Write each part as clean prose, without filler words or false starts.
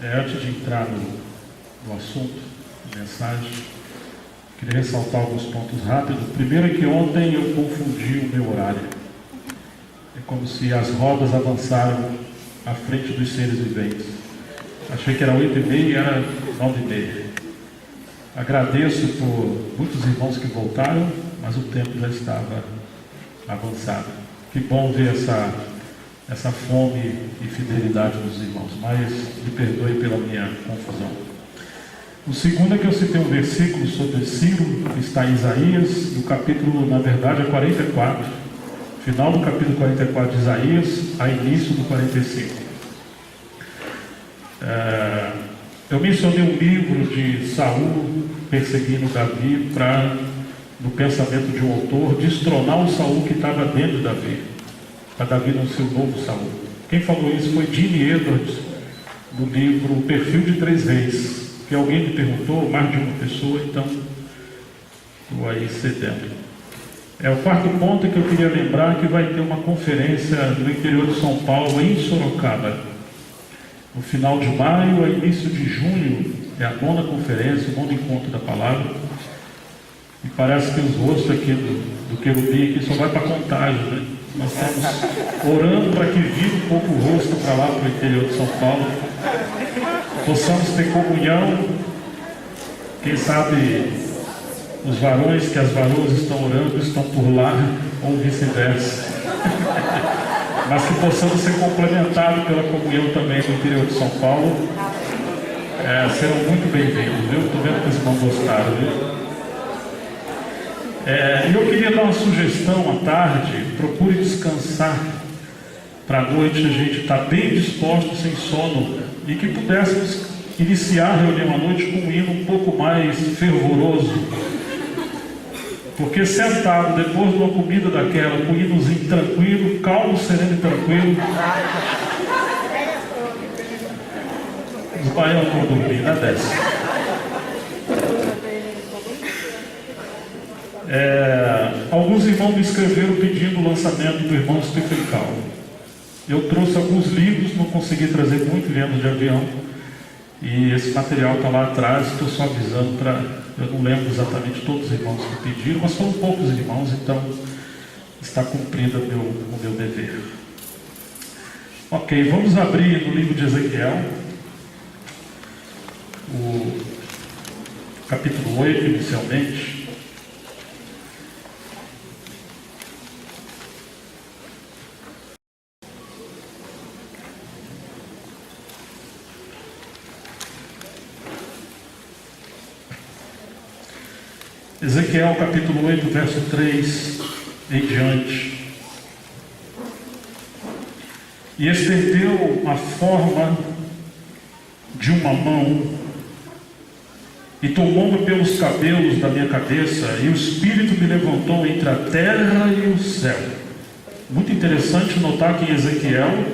Antes de entrar no assunto, na mensagem, queria ressaltar alguns pontos rápidos. Primeiro é que ontem eu confundi o meu horário. É como se as rodas avançaram à frente dos seres viventes. Achei que era 8h30 e era 9h30. Agradeço por muitos irmãos que voltaram, mas o tempo já estava avançado. Que bom ver essa fome e fidelidade dos irmãos, mas me perdoe pela minha confusão. O segundo é que eu citei um versículo sobre Ciro, que está em Isaías, no capítulo, na verdade, é 44, final do capítulo 44 de Isaías, a início do 45. Eu mencionei um livro de Saul perseguindo Davi para, no pensamento de um autor, destronar o Saul que estava dentro de Davi, para Davi não ser o novo Saul. Quem falou isso foi Jimmy Edwards, do livro O Perfil de Três Reis, que alguém me perguntou, mais de uma pessoa, então estou aí cedendo. O quarto ponto é que eu queria lembrar que vai ter uma conferência no interior de São Paulo, em Sorocaba, no final de maio, a início de junho, é a 9ª conferência, o 9º encontro da palavra. E parece que os rostos aqui do querubim aqui só vai para Contagem, né? Nós estamos orando para que vire um pouco o rosto para lá, para o interior de São Paulo. Possamos ter comunhão. Quem sabe os varões que as varoas estão orando estão por lá, ou vice-versa. Mas que possamos ser complementados pela comunhão também no interior de São Paulo. Serão muito bem-vindos, viu? Estou vendo que os irmãos gostaram, viu? Eu queria dar uma sugestão à tarde. Procure descansar para a noite a gente estar bem disposto, sem sono, e que pudéssemos iniciar a reunião à noite com um hino um pouco mais fervoroso, porque sentado depois de uma comida daquela, com um hinozinho tranquilo, calmo, sereno e tranquilo, os baianos vão dormir, né? Desce. Alguns irmãos me escreveram pedindo o lançamento do irmão Stephen Call. Eu trouxe alguns livros, não consegui trazer muito, viemos de avião, e esse material está lá atrás. Estou só avisando eu não lembro exatamente todos os irmãos que pediram, mas foram poucos irmãos, então está cumprido o meu dever. Ok, vamos abrir no livro de Ezequiel, o capítulo 8 inicialmente. Ezequiel capítulo 8, verso 3 em diante. E estendeu a forma de uma mão e tomou-me pelos cabelos da minha cabeça, e o Espírito me levantou entre a terra e o céu. Muito interessante notar que em Ezequiel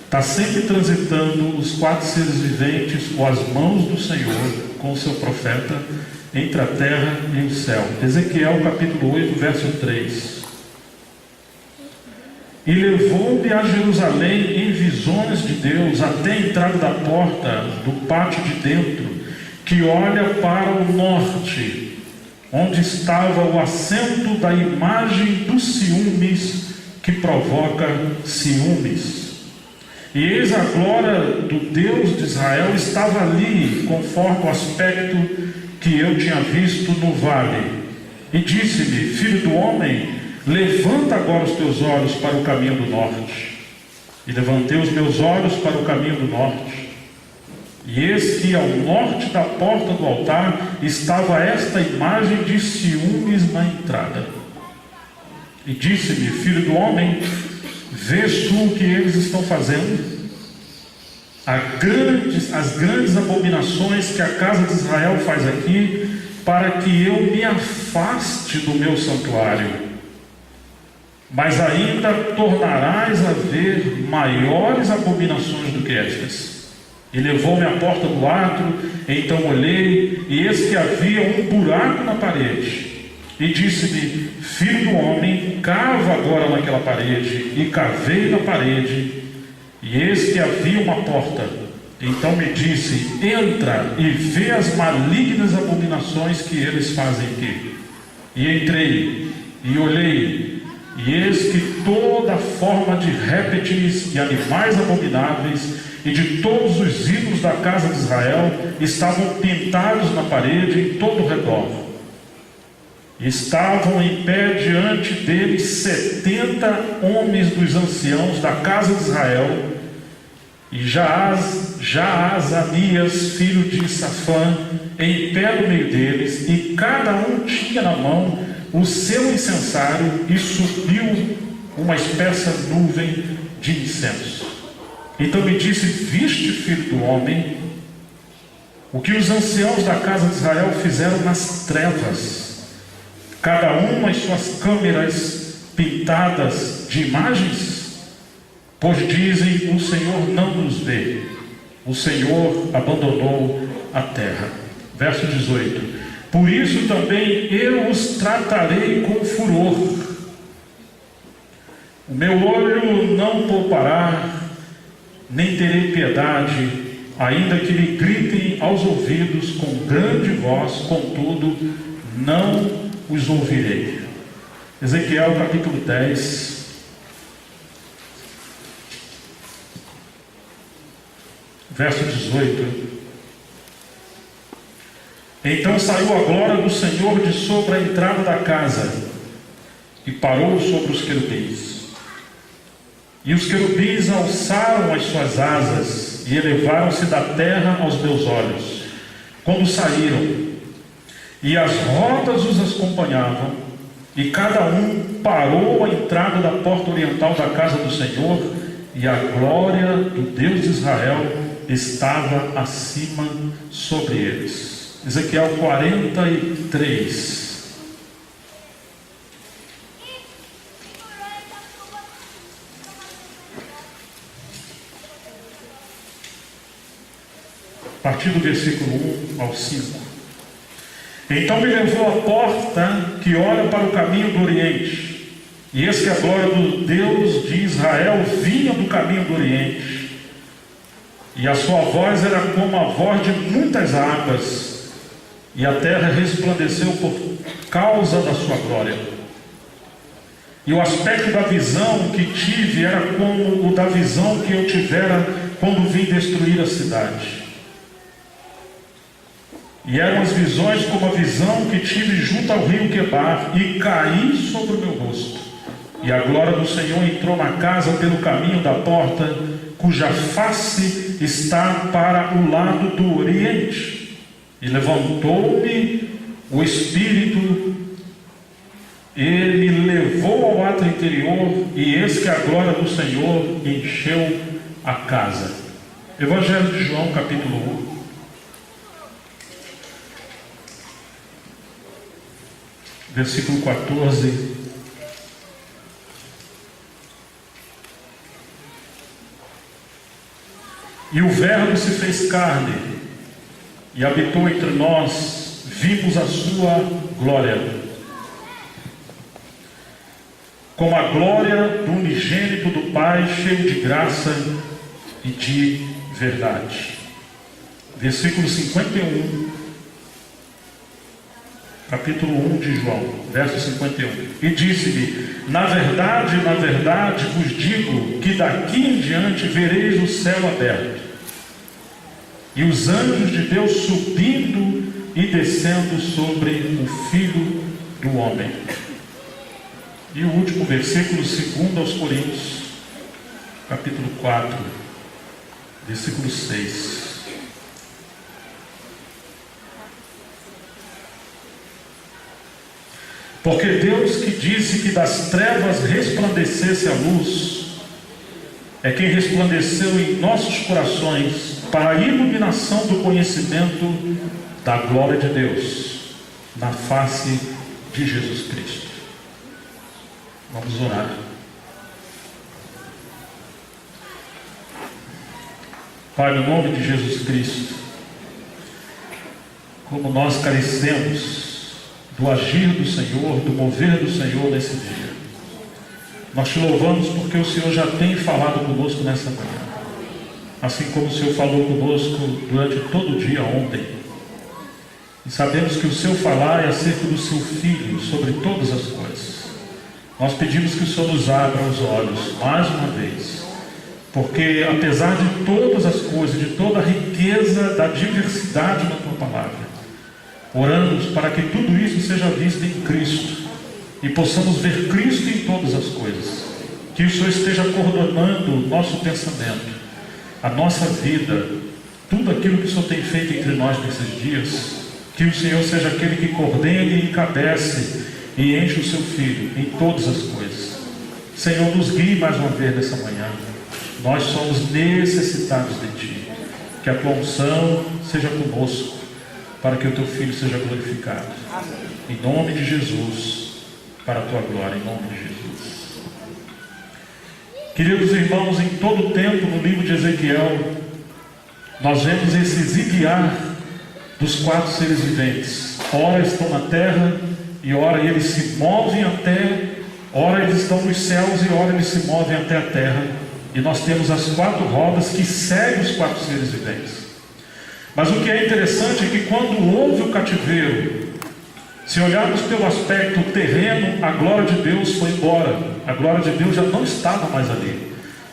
está sempre transitando os 4 seres viventes ou as mãos do Senhor com o seu profeta entre a terra e o céu. Ezequiel capítulo 8, verso 3. E levou-me a Jerusalém em visões de Deus até a entrada da porta do pátio de dentro, que olha para o norte, onde estava o assento da imagem dos ciúmes, que provoca ciúmes. E eis a glória do Deus de Israel estava ali, conforme o aspecto que eu tinha visto no vale. E disse-me: filho do homem, levanta agora os teus olhos para o caminho do norte. E levantei os meus olhos para o caminho do norte, e eis que ao norte da porta do altar estava esta imagem de ciúmes na entrada. E disse-me: filho do homem, vês tu o que eles estão fazendo? As grandes abominações que a casa de Israel faz aqui, para que eu me afaste do meu santuário. Mas ainda tornarás a ver maiores abominações do que estas. E levou-me à porta do átrio, então olhei, e eis que havia um buraco na parede. E disse-me: filho do homem, cava agora naquela parede. E cavei na parede, e eis que havia uma porta. Então me disse: entra e vê as malignas abominações que eles fazem aqui. E entrei e olhei, e eis que toda forma de répteis e animais abomináveis e de todos os ídolos da casa de Israel estavam pintados na parede em todo o redor. Estavam em pé diante deles 70 homens dos anciãos da casa de Israel, e Jaazanias, filho de Safã, em pé no meio deles, e cada um tinha na mão o seu incensário, e subiu uma espessa nuvem de incenso. Então me disse: viste, filho do homem, o que os anciãos da casa de Israel fizeram nas trevas, cada um as suas câmeras pintadas de imagens? Pois dizem: o Senhor não nos vê, o Senhor abandonou a terra. Verso 18: por isso também eu os tratarei com furor, o meu olho não poupará, nem terei piedade, ainda que me gritem aos ouvidos com grande voz, contudo não os ouvirei. Ezequiel capítulo 10, verso 18. Então saiu a glória do Senhor de sobre a entrada da casa e parou sobre os querubins. E os querubins alçaram as suas asas e elevaram-se da terra aos meus olhos, quando saíram, e as rodas os acompanhavam, e cada um parou à entrada da porta oriental da casa do Senhor, e a glória do Deus de Israel estava acima sobre eles. Ezequiel 43. A partir do versículo 1 ao 5. Então me levou à porta que olha para o caminho do Oriente, e eis que a glória do Deus de Israel vinha do caminho do Oriente, e a sua voz era como a voz de muitas águas, e a terra resplandeceu por causa da sua glória. E o aspecto da visão que tive era como o da visão que eu tivera quando vim destruir a cidade. E eram as visões como a visão que tive junto ao rio Quebar, e caí sobre o meu rosto. E a glória do Senhor entrou na casa pelo caminho da porta, cuja face está para o lado do Oriente. E levantou-me o Espírito, ele me levou ao átrio interior, e eis que a glória do Senhor encheu a casa. Evangelho de João, capítulo 1. Versículo 14. E o Verbo se fez carne e habitou entre nós, vimos a sua glória, como a glória do unigênito do Pai, cheio de graça e de verdade. Versículo 51. Capítulo 1 de João, verso 51. E disse-me: na verdade, vos digo que daqui em diante vereis o céu aberto, e os anjos de Deus subindo e descendo sobre o Filho do Homem. E o último versículo, 2 aos Coríntios, capítulo 4, versículo 6. Porque Deus, que disse que das trevas resplandecesse a luz, é quem resplandeceu em nossos corações para a iluminação do conhecimento da glória de Deus na face de Jesus Cristo. Vamos orar. Pai, no nome de Jesus Cristo, como nós carecemos do agir do Senhor, do mover do Senhor nesse dia, nós te louvamos porque o Senhor já tem falado conosco nessa manhã. assim como o Senhor falou conosco durante todo o dia ontem. E sabemos que o seu falar é acerca do seu Filho sobre todas as coisas. Nós pedimos que o Senhor nos abra os olhos mais uma vez, porque apesar de todas as coisas, de toda a riqueza da diversidade na tua palavra, oramos para que tudo isso seja visto em Cristo e possamos ver Cristo em todas as coisas. Que o Senhor esteja coordenando o nosso pensamento, a nossa vida, tudo aquilo que o Senhor tem feito entre nós nesses dias. Que o Senhor seja aquele que coordene e encabece e enche o seu Filho em todas as coisas. Senhor, nos guie mais uma vez nessa manhã. Nós somos necessitados de Ti. Que a Tua unção seja conosco, para que o Teu Filho seja glorificado. Em nome de Jesus, para a Tua glória, em nome de Jesus. Queridos irmãos, em todo o tempo no livro de Ezequiel, nós vemos esse ziguear dos 4 seres viventes. Ora estão na terra, e ora eles se movem até, ora eles estão nos céus, e ora eles se movem até a terra. E nós temos as 4 rodas que seguem os 4 seres viventes. Mas o que é interessante é que quando houve o cativeiro, se olharmos pelo aspecto terreno, a glória de Deus foi embora. A glória de Deus já não estava mais ali,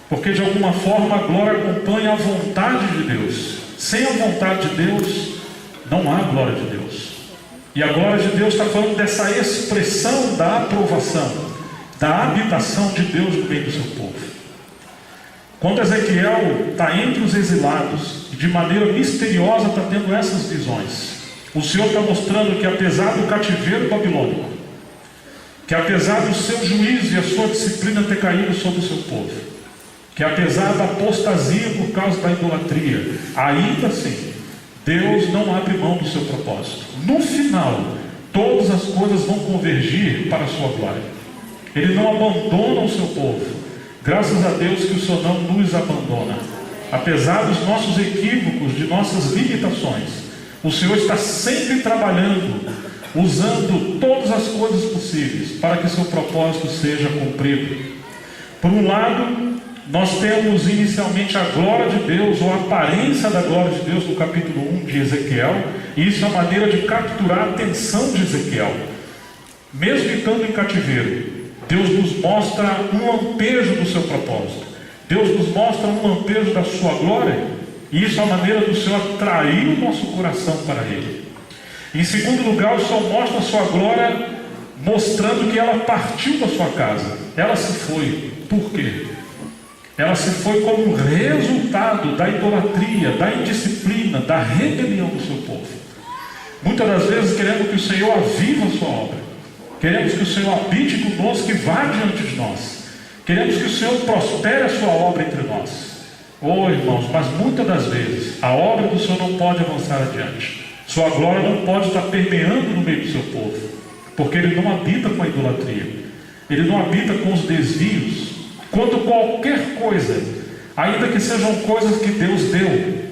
porque de alguma forma a glória acompanha a vontade de Deus. Sem a vontade de Deus não há glória de Deus. E a glória de Deus está falando dessa expressão da aprovação, da habitação de Deus no meio do seu povo. Quando Ezequiel está entre os exilados, de maneira misteriosa está tendo essas visões, o Senhor está mostrando que apesar do cativeiro babilônico, que apesar do seu juízo e a sua disciplina ter caído sobre o seu povo, que apesar da apostasia por causa da idolatria, ainda assim, Deus não abre mão do seu propósito. No final, todas as coisas vão convergir para a sua glória. Ele não abandona o seu povo. Graças a Deus que o Senhor não nos abandona. Apesar dos nossos equívocos, de nossas limitações, o Senhor está sempre trabalhando, usando todas as coisas possíveis para que seu propósito seja cumprido. Por um lado, nós temos inicialmente a glória de Deus, ou a aparência da glória de Deus no capítulo 1 de Ezequiel, e isso é a maneira de capturar a atenção de Ezequiel. Mesmo estando em cativeiro, Deus nos mostra um lampejo do seu propósito. Deus nos mostra um lampejo da sua glória, e isso é a maneira do Senhor atrair o nosso coração para Ele. Em segundo lugar, o Senhor mostra a sua glória, mostrando que ela partiu da sua casa. Ela se foi. Por quê? Ela se foi como resultado da idolatria, da indisciplina, da rebelião do seu povo. Muitas das vezes queremos que o Senhor avive a sua obra. Queremos que o Senhor habite conosco e vá diante de nós. Queremos que o Senhor prospere a sua obra entre nós. Oh, irmãos, mas muitas das vezes a obra do Senhor não pode avançar adiante. Sua glória não pode estar permeando no meio do seu povo, porque Ele não habita com a idolatria. Ele não habita com os desvios. Quando qualquer coisa, ainda que sejam coisas que Deus deu,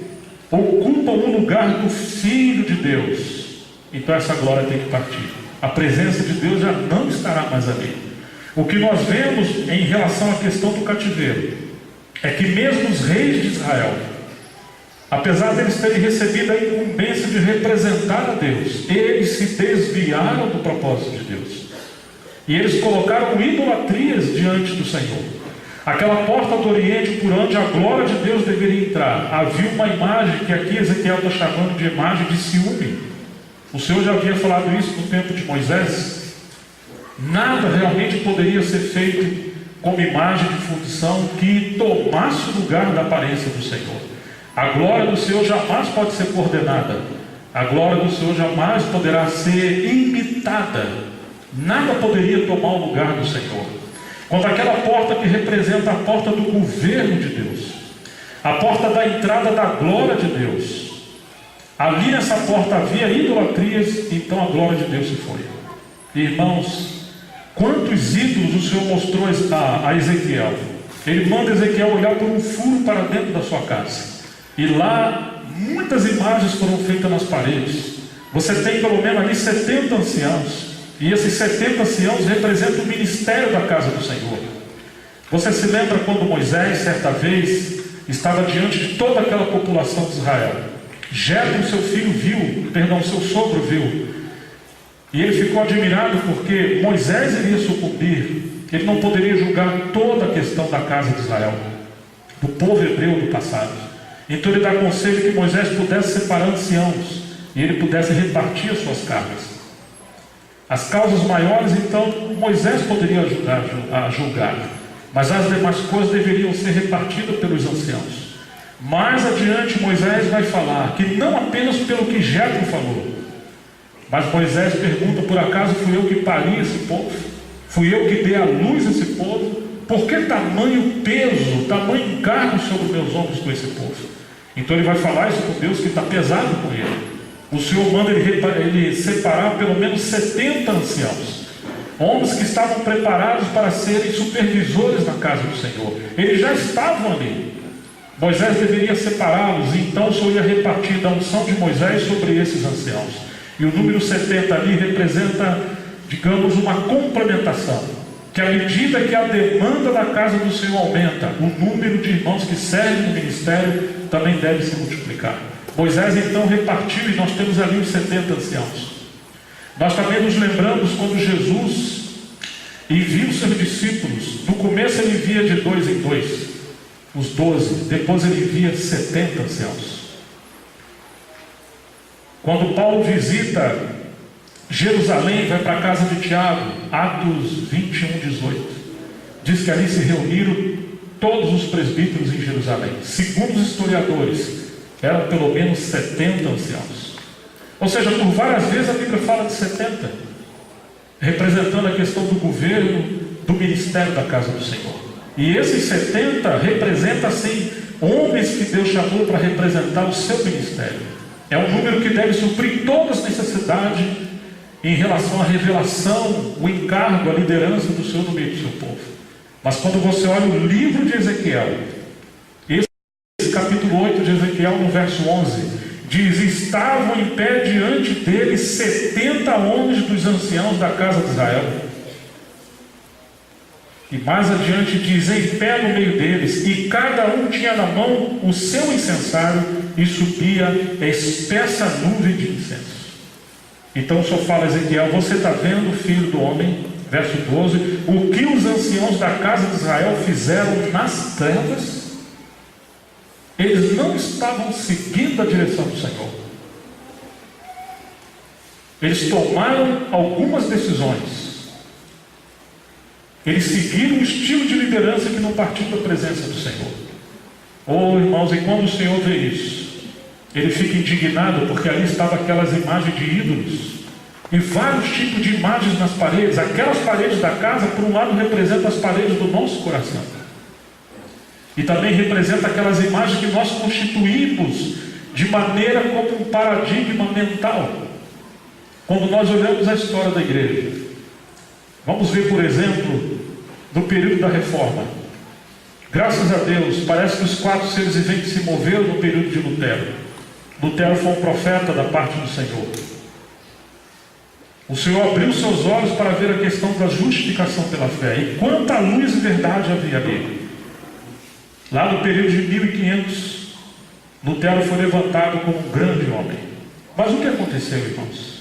ocupam o lugar do Filho de Deus, então essa glória tem que partir. A presença de Deus já não estará mais ali. O que nós vemos em relação à questão do cativeiro é que mesmo os reis de Israel, apesar deles terem recebido a incumbência de representar a Deus, eles se desviaram do propósito de Deus. E eles colocaram idolatrias diante do Senhor. Aquela porta do Oriente por onde a glória de Deus deveria entrar, havia uma imagem que aqui Ezequiel está chamando de imagem de ciúme. O Senhor já havia falado isso no tempo de Moisés. Nada realmente poderia ser feito como imagem de função que tomasse o lugar da aparência do Senhor. A glória do Senhor jamais pode ser coordenada. A glória do Senhor jamais poderá ser imitada. Nada poderia tomar o lugar do Senhor. Quando aquela porta que representa a porta do governo de Deus, a porta da entrada da glória de Deus, ali nessa porta havia idolatrias, então a glória de Deus se foi. Irmãos, quantos ídolos o Senhor mostrou a Ezequiel? Ele manda Ezequiel olhar por um furo para dentro da sua casa, e lá muitas imagens foram feitas nas paredes. Você tem pelo menos ali 70 anciãos, e esses 70 anciãos representam o ministério da casa do Senhor. Você se lembra quando Moisés, certa vez, estava diante de toda aquela população de Israel. Jetro, seu seu sogro viu. E ele ficou admirado porque Moisés iria sucumbir. Ele não poderia julgar toda a questão da casa de Israel, do povo hebreu do passado. Então ele dá conselho que Moisés pudesse separar anciãos e ele pudesse repartir as suas cargas. As causas maiores, então, Moisés poderia ajudar a julgar, mas as demais coisas deveriam ser repartidas pelos anciãos. Mais adiante Moisés vai falar que não apenas pelo que Jetro falou, mas Moisés pergunta: por acaso fui eu que pari esse povo? Fui eu que dei à luz esse povo? Por que tamanho peso, tamanho encargo sobre meus ombros com esse povo? Então ele vai falar isso com Deus, que está pesado com ele. O Senhor manda ele separar pelo menos 70 anciãos, homens que estavam preparados para serem supervisores na casa do Senhor. Eles já estavam ali. Moisés deveria separá-los, e então o Senhor ia repartir da unção de Moisés sobre esses anciãos. E o número 70 ali representa, digamos, uma complementação, que à medida que a demanda da casa do Senhor aumenta, o número de irmãos que servem no ministério também deve se multiplicar. Moisés então repartiu, e nós temos ali os 70 anciãos. Nós também nos lembramos quando Jesus envia os seus discípulos. No começo ele envia de 2 em 2, os 12, depois ele envia 70 anciãos. Quando Paulo visita Jerusalém, vai para a casa de Tiago, Atos 21, 18, diz que ali se reuniram todos os presbíteros em Jerusalém. Segundo os historiadores, eram pelo menos 70 anciãos. Ou seja, por várias vezes a Bíblia fala de 70, representando a questão do governo, do ministério da casa do Senhor. E esses 70 representam, assim, homens que Deus chamou para representar o seu ministério. É um número que deve suprir todas as necessidades em relação à revelação, o encargo, a liderança do Senhor no meio do seu povo. Mas quando você olha o livro de Ezequiel, esse capítulo 8 de Ezequiel, no verso 11, diz: estavam em pé diante dele 70 homens dos anciãos da casa de Israel. E mais adiante diz: em pé no meio deles, e cada um tinha na mão o seu incensário, e subia espessa nuvem de incenso. Então o Senhor fala a Ezequiel: você está vendo, filho do homem, verso 12, o que os anciãos da casa de Israel fizeram nas trevas? Eles não estavam seguindo a direção do Senhor. Eles tomaram algumas decisões. Eles seguiram um estilo de liderança que não partiu da presença do Senhor. Oh, irmãos, e quando o Senhor vê isso, ele fica indignado, porque ali estavam aquelas imagens de ídolos, e vários tipos de imagens nas paredes. Aquelas paredes da casa, por um lado, representam as paredes do nosso coração, e também representa aquelas imagens que nós constituímos de maneira como um paradigma mental. Quando nós olhamos a história da igreja, vamos ver, por exemplo, no período da Reforma. Graças a Deus, parece que os 4 seres viventes se moveram no período de Lutero. Lutero foi um profeta da parte do Senhor. O Senhor abriu seus olhos para ver a questão da justificação pela fé, e quanta luz e verdade havia ali. Lá no período de 1500, Lutero foi levantado como um grande homem. Mas o que aconteceu, irmãos?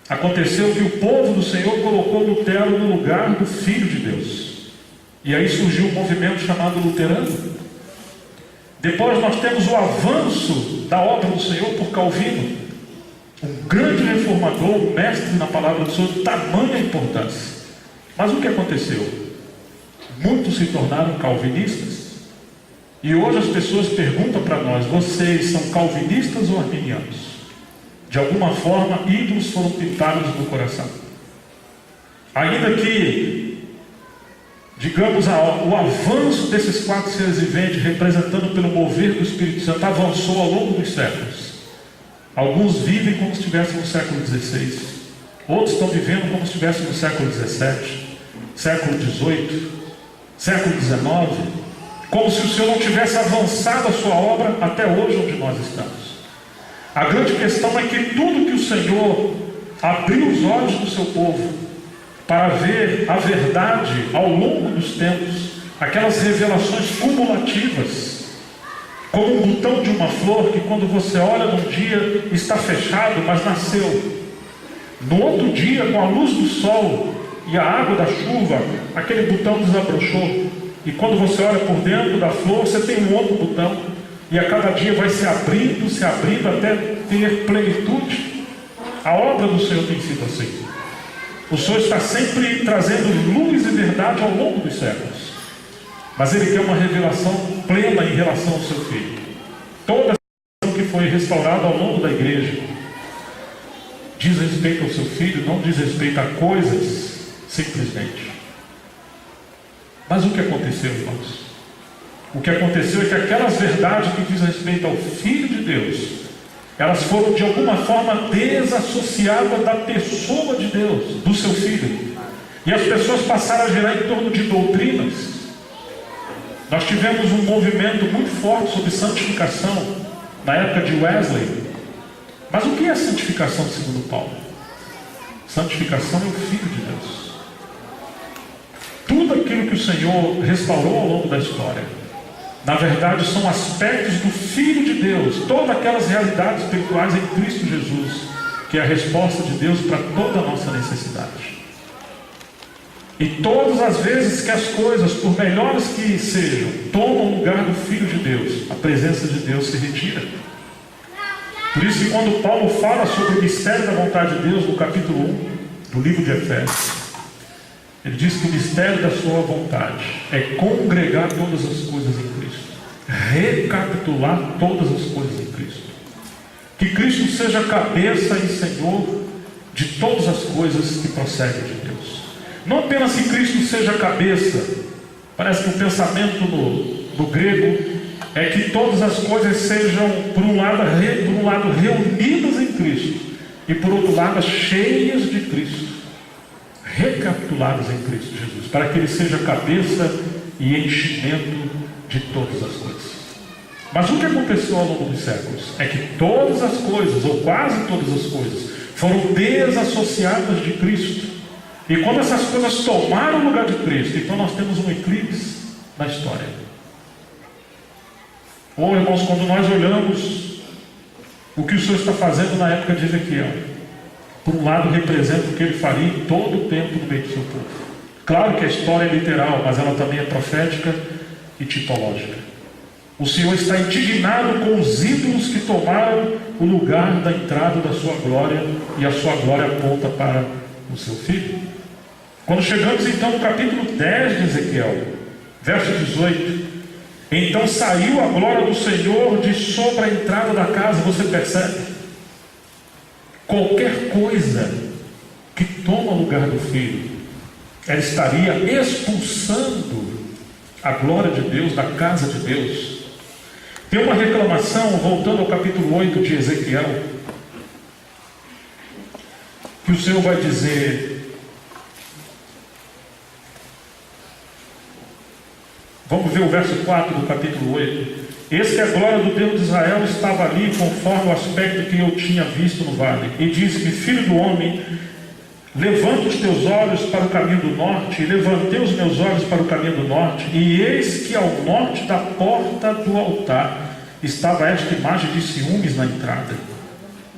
Aconteceu que o povo do Senhor colocou Lutero no lugar do Filho de Deus. E aí surgiu um movimento chamado luterano. Depois nós temos o avanço da obra do Senhor por Calvino, um grande reformador, um mestre na palavra do Senhor, de tamanha importância. Mas o que aconteceu? Muitos se tornaram calvinistas. E hoje as pessoas perguntam para nós: vocês são calvinistas ou arminianos? De alguma forma, ídolos foram pintados no coração. Ainda que, digamos, o avanço desses 4 seres viventes, representando pelo mover do Espírito Santo, avançou ao longo dos séculos. Alguns vivem como se estivessem no século XVI, outros estão vivendo como se estivessem no século XVII, século XVIII, século XIX, como se o Senhor não tivesse avançado a sua obra até hoje onde nós estamos. A grande questão é que tudo que o Senhor abriu os olhos do seu povo para ver a verdade ao longo dos tempos, aquelas revelações cumulativas, como um botão de uma flor que quando você olha num dia está fechado, mas nasceu. No outro dia, com a luz do sol e a água da chuva, aquele botão desabrochou. E quando você olha por dentro da flor, você tem um outro botão. E a cada dia vai se abrindo até ter plenitude. A obra do Senhor tem sido assim. O Senhor está sempre trazendo luz e verdade ao longo dos séculos. Mas Ele quer uma revelação plena em relação ao seu Filho. Toda a que foi restaurada ao longo da igreja diz respeito ao seu Filho, não diz respeito a coisas, simplesmente. Mas o que aconteceu, irmãos? O que aconteceu é que aquelas verdades que diz respeito ao Filho de Deus, elas foram de alguma forma desassociadas da pessoa de Deus, do seu Filho. E as pessoas passaram a girar em torno de doutrinas. Nós tivemos um movimento muito forte sobre santificação na época de Wesley. Mas o que é santificação segundo Paulo? Santificação é o Filho de Deus. Tudo aquilo que o Senhor restaurou ao longo da história, na verdade são aspectos do Filho de Deus. Todas aquelas realidades espirituais em Cristo Jesus, que é a resposta de Deus para toda a nossa necessidade. E todas as vezes que as coisas, por melhores que sejam, tomam o lugar do Filho de Deus, a presença de Deus se retira. Por isso que quando Paulo fala sobre o mistério da vontade de Deus, no capítulo 1 do livro de Efésios, ele diz que o mistério da sua vontade é congregar todas as coisas em Cristo, recapitular todas as coisas em Cristo. Que Cristo seja cabeça e Senhor de todas as coisas que procedem de Deus. Não apenas que Cristo seja cabeça, parece que o pensamento no grego é que todas as coisas sejam, por um lado reunidas em Cristo, e por outro lado cheias de Cristo, recapituladas em Cristo Jesus, para que Ele seja cabeça e enchimento de todas as coisas. Mas o que aconteceu ao longo dos séculos é que todas as coisas, ou quase todas as coisas, foram desassociadas de Cristo. E quando essas coisas tomaram o lugar de Cristo, então nós temos um eclipse na história. Ou, irmãos, quando nós olhamos o que o Senhor está fazendo na época de Ezequiel, por um lado representa o que Ele faria em todo o tempo no meio do seu povo. Claro que a história é literal, mas ela também é profética e tipológica. O Senhor está indignado com os ídolos que tomaram o lugar da entrada da sua glória, e a sua glória aponta para o seu Filho. Quando chegamos então no capítulo 10 de Ezequiel, verso 18, então saiu a glória do Senhor de sobre a entrada da casa. Você percebe? Qualquer coisa que toma o lugar do Filho, ela estaria expulsando a glória de Deus da casa de Deus. Tem uma reclamação, voltando ao capítulo 8 de Ezequiel, que o Senhor vai dizer: vamos ver o verso 4 do capítulo 8. Eis que a glória do Deus de Israel estava ali, conforme o aspecto que eu tinha visto no vale. E disse-me: filho do homem, levanta os teus olhos para o caminho do norte. E levantei os meus olhos para o caminho do norte, e eis que ao norte da porta do altar estava esta imagem de ciúmes na entrada.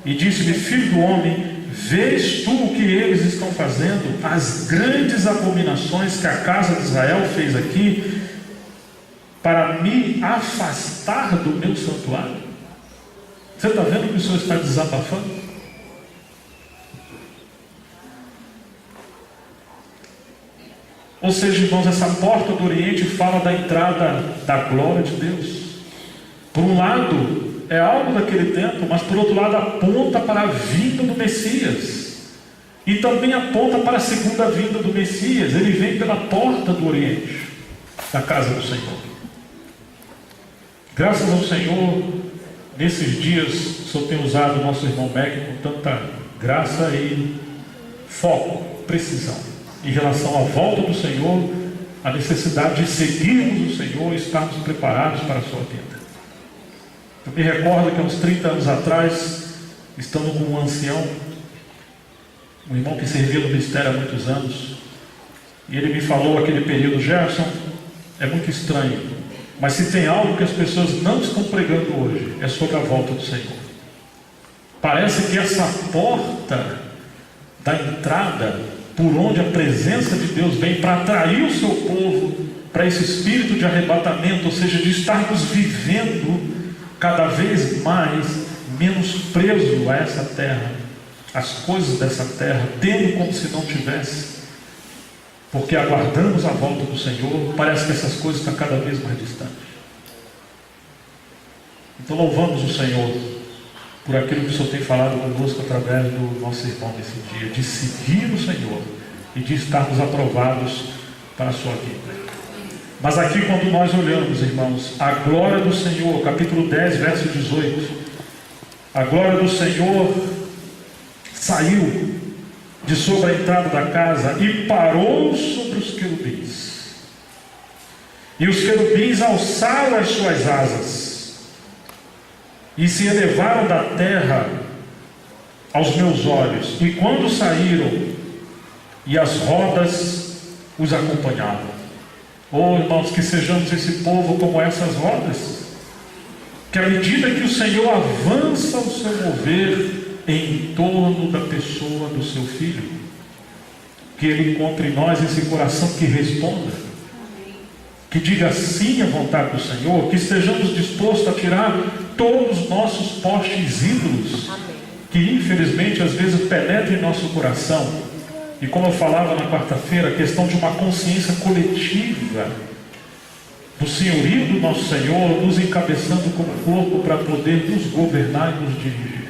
E disse-me: filho do homem, vês tu o que eles estão fazendo, as grandes abominações que a casa de Israel fez aqui, para me afastar do meu santuário? Você está vendo que o Senhor está desabafando? Ou seja, irmãos, essa porta do Oriente fala da entrada da glória de Deus. Por um lado, é algo daquele tempo, mas por outro lado, aponta para a vinda do Messias. E também aponta para a segunda vinda do Messias. Ele vem pela porta do Oriente, da casa do Senhor. Graças ao Senhor, nesses dias, o Senhor tem usado o nosso irmão Meg com tanta graça e foco, precisão, em relação à volta do Senhor, a necessidade de seguirmos o Senhor e estarmos preparados para a sua vinda. Eu me recordo que há uns 30 anos atrás, estando com um ancião, um irmão que servia no ministério há muitos anos, e ele me falou aquele período: Gerson, é muito estranho, Mas se tem algo que as pessoas não estão pregando hoje, é sobre a volta do Senhor. Parece que essa porta da entrada, por onde a presença de Deus vem para atrair o seu povo para esse espírito de arrebatamento, ou seja, de estarmos vivendo cada vez mais menos preso a essa terra, as coisas dessa terra, tendo como se não tivesse, porque aguardamos a volta do Senhor. Parece que essas coisas estão cada vez mais distantes. Então louvamos o Senhor por aquilo que o Senhor tem falado conosco através do nosso irmão nesse dia, de seguir o Senhor e de estarmos aprovados para a sua vida. Mas aqui, quando nós olhamos, irmãos, a glória do Senhor, capítulo 10, verso 18, a glória do Senhor saiu de sobre a entrada da casa e parou sobre os querubins. E os querubins alçaram as suas asas e se elevaram da terra aos meus olhos. E quando saíram, e as rodas os acompanhavam. Oh, irmãos, que sejamos esse povo como essas rodas, que à medida que o Senhor avança o seu mover em torno da pessoa do seu Filho, que Ele encontre em nós esse coração que responda, que diga sim à vontade do Senhor, que estejamos dispostos a tirar todos os nossos postes ídolos, que infelizmente às vezes penetram em nosso coração. E como eu falava na quarta-feira, a questão de uma consciência coletiva do senhorio do nosso Senhor, nos encabeçando como corpo para poder nos governar e nos dirigir.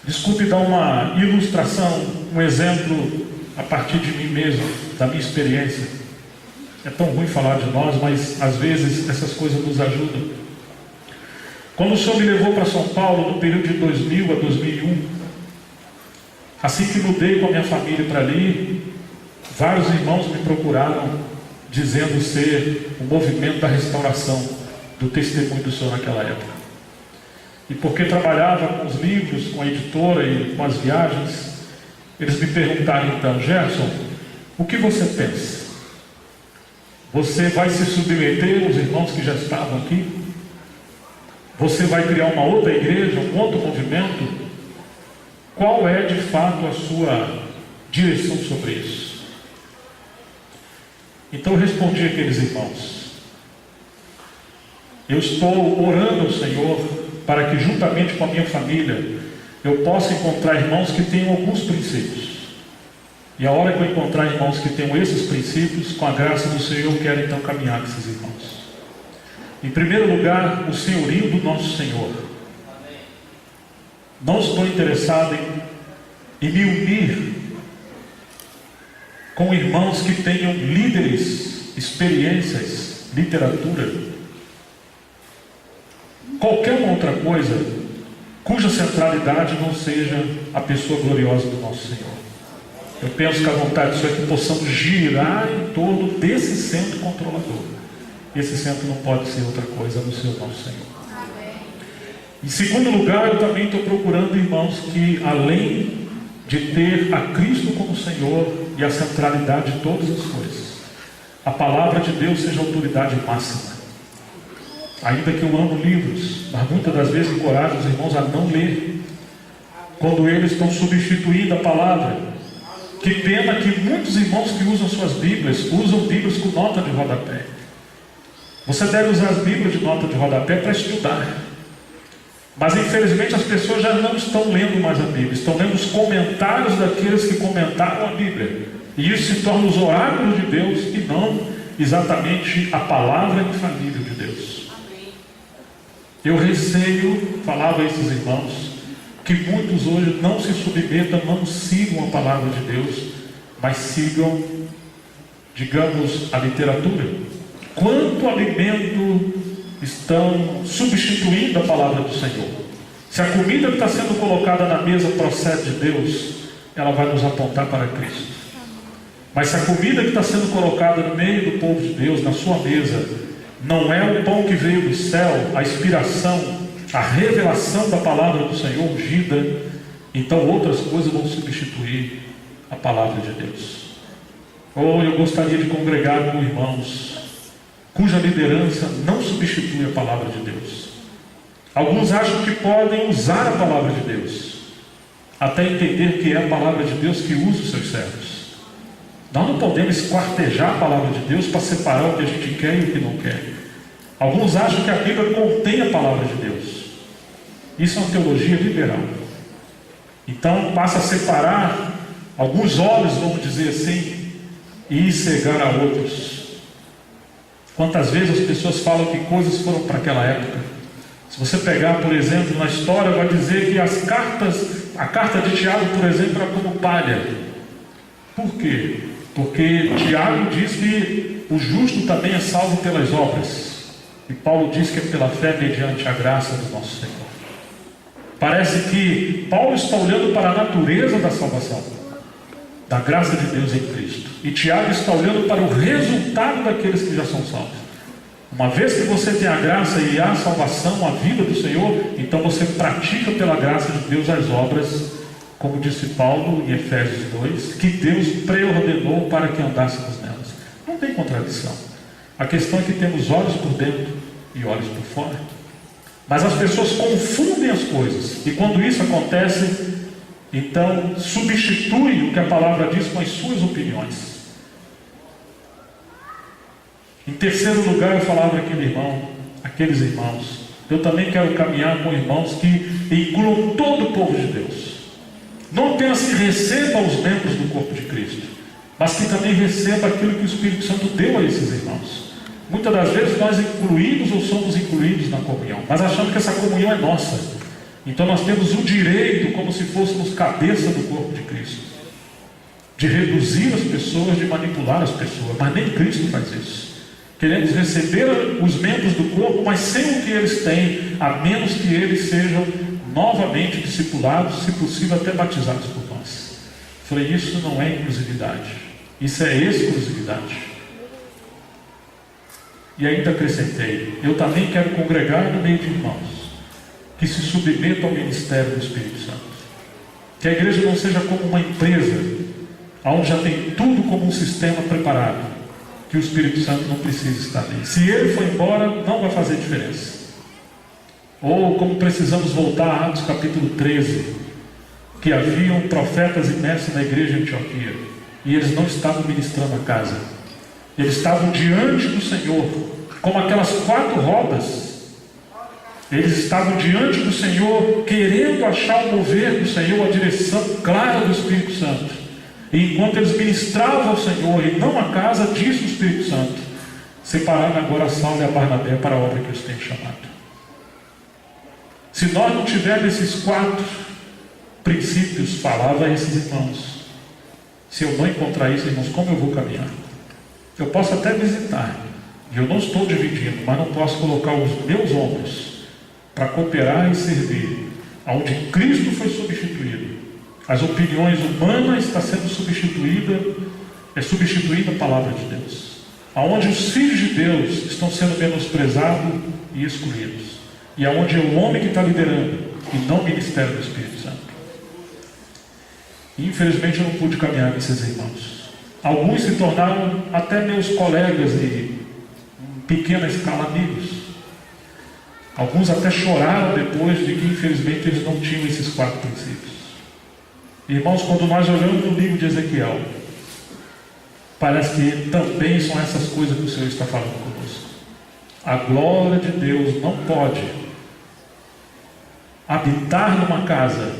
Desculpe dar uma ilustração, um exemplo a partir de mim mesmo, da minha experiência. É tão ruim falar de nós, mas às vezes essas coisas nos ajudam. Quando o Senhor me levou para São Paulo, no período de 2000 a 2001, assim que mudei com a minha família para ali, vários irmãos me procuraram, dizendo ser o movimento da restauração do testemunho do Senhor naquela época. E porque trabalhava com os livros, com a editora e com as viagens, eles me perguntaram então: Gerson, o que você pensa? Você vai se submeter aos irmãos que já estavam aqui? Você vai criar uma outra igreja, um outro movimento? Qual é de fato a sua direção sobre isso? Então eu respondi àqueles irmãos: eu estou orando ao Senhor para que juntamente com a minha família eu possa encontrar irmãos que tenham alguns princípios. E a hora que eu encontrar irmãos que tenham esses princípios, com a graça do Senhor, eu quero então caminhar com esses irmãos. Em primeiro lugar, o senhorio do nosso Senhor. Não estou interessado em me unir com irmãos que tenham líderes, experiências, literatura, qualquer uma outra coisa cuja centralidade não seja a pessoa gloriosa do nosso Senhor. Eu penso que a vontade disso é que possamos girar em torno desse centro controlador. Esse centro não pode ser outra coisa a não ser o nosso Senhor. Em segundo lugar, eu também estou procurando irmãos que, além de ter a Cristo como Senhor e a centralidade de todas as coisas, a palavra de Deus seja a autoridade máxima. Ainda que eu amo livros, mas muitas das vezes encorajo os irmãos a não ler, quando eles estão substituindo a palavra. Que pena que muitos irmãos que usam suas Bíblias, usam Bíblias com nota de rodapé. Você deve usar as Bíblias de nota de rodapé para estudar. Mas infelizmente as pessoas já não estão lendo mais a Bíblia, estão lendo os comentários daqueles que comentaram a Bíblia. E isso se torna os oráculos de Deus e não exatamente a palavra infalível de Deus. Eu receio, falava a esses irmãos, que muitos hoje não se submetam, não sigam a palavra de Deus, mas sigam, digamos, a literatura. Quanto alimento estão substituindo a palavra do Senhor? Se a comida que está sendo colocada na mesa procede de Deus, ela vai nos apontar para Cristo. Mas se a comida que está sendo colocada no meio do povo de Deus, na sua mesa, não é o pão que veio do céu, a inspiração, a revelação da palavra do Senhor ungida, então outras coisas vão substituir a palavra de Deus. Ou eu gostaria de congregar com irmãos cuja liderança não substitui a palavra de Deus. Alguns acham que podem usar a palavra de Deus, até entender que é a palavra de Deus que usa os seus servos. Nós não podemos esquartejar a palavra de Deus para separar o que a gente quer e o que não quer. Alguns acham que a Bíblia contém a palavra de Deus. Isso é uma teologia liberal. Então passa a separar alguns olhos, vamos dizer assim, e cegar a outros. Quantas vezes as pessoas falam que coisas foram para aquela época? Se você pegar, por exemplo, na história, vai dizer que a carta de Tiago, por exemplo, era como palha. Por quê? Porque Tiago diz que o justo também é salvo pelas obras. E Paulo diz que é pela fé mediante a graça do nosso Senhor. Parece que Paulo está olhando para a natureza da salvação, da graça de Deus em Cristo. E Tiago está olhando para o resultado daqueles que já são salvos. Uma vez que você tem a graça e a salvação, a vida do Senhor, então você pratica pela graça de Deus as obras, como disse Paulo em Efésios 2, que Deus preordenou para que andássemos nelas. Não tem contradição. A questão é que temos olhos por dentro e olhos por fora. Mas as pessoas confundem as coisas, e quando isso acontece, então substituem o que a palavra diz com as suas opiniões. Em terceiro lugar, eu falava aqueles irmãos, eu também quero caminhar com irmãos que incluam todo o povo de Deus. Não apenas que receba os membros do corpo de Cristo, mas que também receba aquilo que o Espírito Santo deu a esses irmãos. Muitas das vezes nós incluímos ou somos incluídos na comunhão, mas achamos que essa comunhão é nossa. Então nós temos o direito, como se fôssemos cabeça do corpo de Cristo, de reduzir as pessoas, de manipular as pessoas, mas nem Cristo faz isso. Queremos receber os membros do corpo, mas sem o que eles têm, a menos que eles sejam novamente discipulados, se possível até batizados por nós. Falei, isso não é inclusividade, isso é exclusividade. E ainda acrescentei, eu também quero congregar no meio de irmãos que se submetam ao ministério do Espírito Santo. Que a igreja não seja como uma empresa, onde já tem tudo como um sistema preparado, que o Espírito Santo não precisa estar ali. Se ele for embora, não vai fazer diferença. Ou como precisamos voltar a Atos capítulo 13, que haviam profetas e mestres na igreja de Antioquia, e eles não estavam ministrando a casa. Eles estavam diante do Senhor, como aquelas 4 rodas. Eles estavam diante do Senhor, querendo achar o mover do Senhor, a direção clara do Espírito Santo. E enquanto eles ministravam ao Senhor e não a casa, disse o Espírito Santo: separaram agora a Saulo e a Barnabé para a obra que os tem chamado. Se nós não tivermos esses 4 princípios, falava a esses irmãos, se eu não encontrar isso, irmãos, como eu vou caminhar? Eu posso até visitar, e eu não estou dividindo, mas não posso colocar os meus ombros para cooperar e servir, onde Cristo foi substituído. As opiniões humanas estão sendo substituída a palavra de Deus. Aonde os filhos de Deus estão sendo menosprezados e excluídos. E aonde é o homem que está liderando, e não o ministério do Espírito Santo. E, infelizmente eu não pude caminhar com esses irmãos. Alguns se tornaram até meus colegas e, em pequena escala, amigos. Alguns até choraram depois de que, infelizmente, eles não tinham esses 4 princípios. Irmãos, quando nós olhamos no livro de Ezequiel, parece que também são essas coisas que o Senhor está falando conosco. A glória de Deus não pode habitar numa casa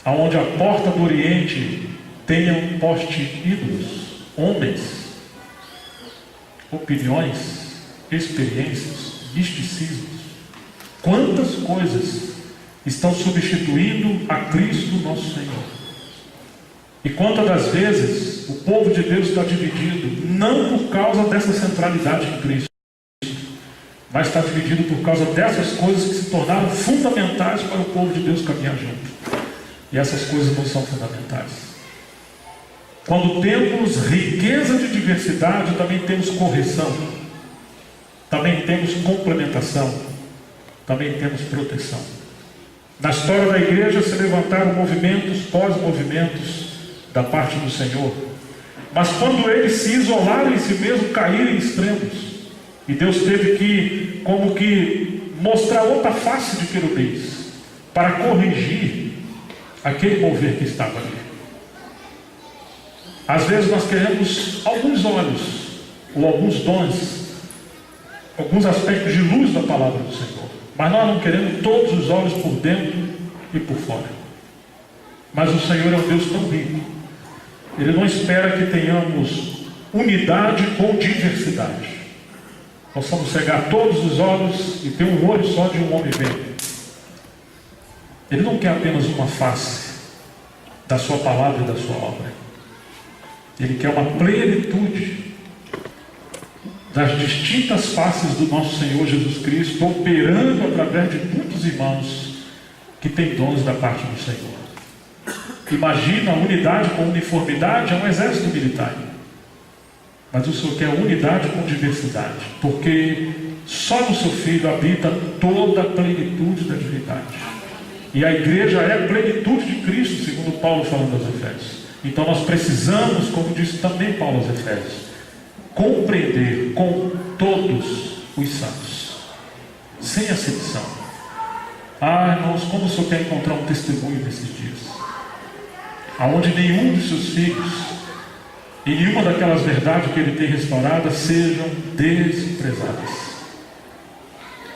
onde a porta do Oriente tenha um poste ídolos, homens, opiniões, experiências, misticismos. Quantas coisas estão substituindo a Cristo nosso Senhor? E quantas das vezes o povo de Deus está dividido, não por causa dessa centralidade em Cristo, mas está dividido por causa dessas coisas que se tornaram fundamentais para o povo de Deus caminhar junto. E essas coisas não são fundamentais. Quando temos riqueza de diversidade, também temos correção, também temos complementação, também temos proteção. Na história da igreja se levantaram movimentos, pós-movimentos da parte do Senhor, mas quando eles se isolaram em si mesmos, caíram em extremos. E Deus teve que, como que, mostrar outra face de querubins, para corrigir aquele mover que estava ali. Às vezes nós queremos alguns olhos, ou alguns dons, alguns aspectos de luz da palavra do Senhor, mas nós não queremos todos os olhos por dentro e por fora. Mas o Senhor é um Deus tão rico, Ele não espera que tenhamos unidade com diversidade. Possamos cegar todos os olhos e ter um olho só de um homem ver. Ele não quer apenas uma face da sua palavra e da sua obra. Ele quer uma plenitude das distintas faces do nosso Senhor Jesus Cristo, operando através de muitos irmãos que têm dons da parte do Senhor. Imagina a unidade com uniformidade, é um exército militar. Mas o Senhor quer unidade com diversidade, porque só no seu Filho habita toda a plenitude da divindade. E a igreja é a plenitude de Cristo, segundo Paulo falando aos Efésios. Então nós precisamos, como disse também Paulo aos Efésios, compreender com todos os santos, sem acepção. Irmãos, como o Senhor quer encontrar um testemunho nesses dias, aonde nenhum dos seus filhos e nenhuma daquelas verdades que Ele tem restauradas sejam desprezadas.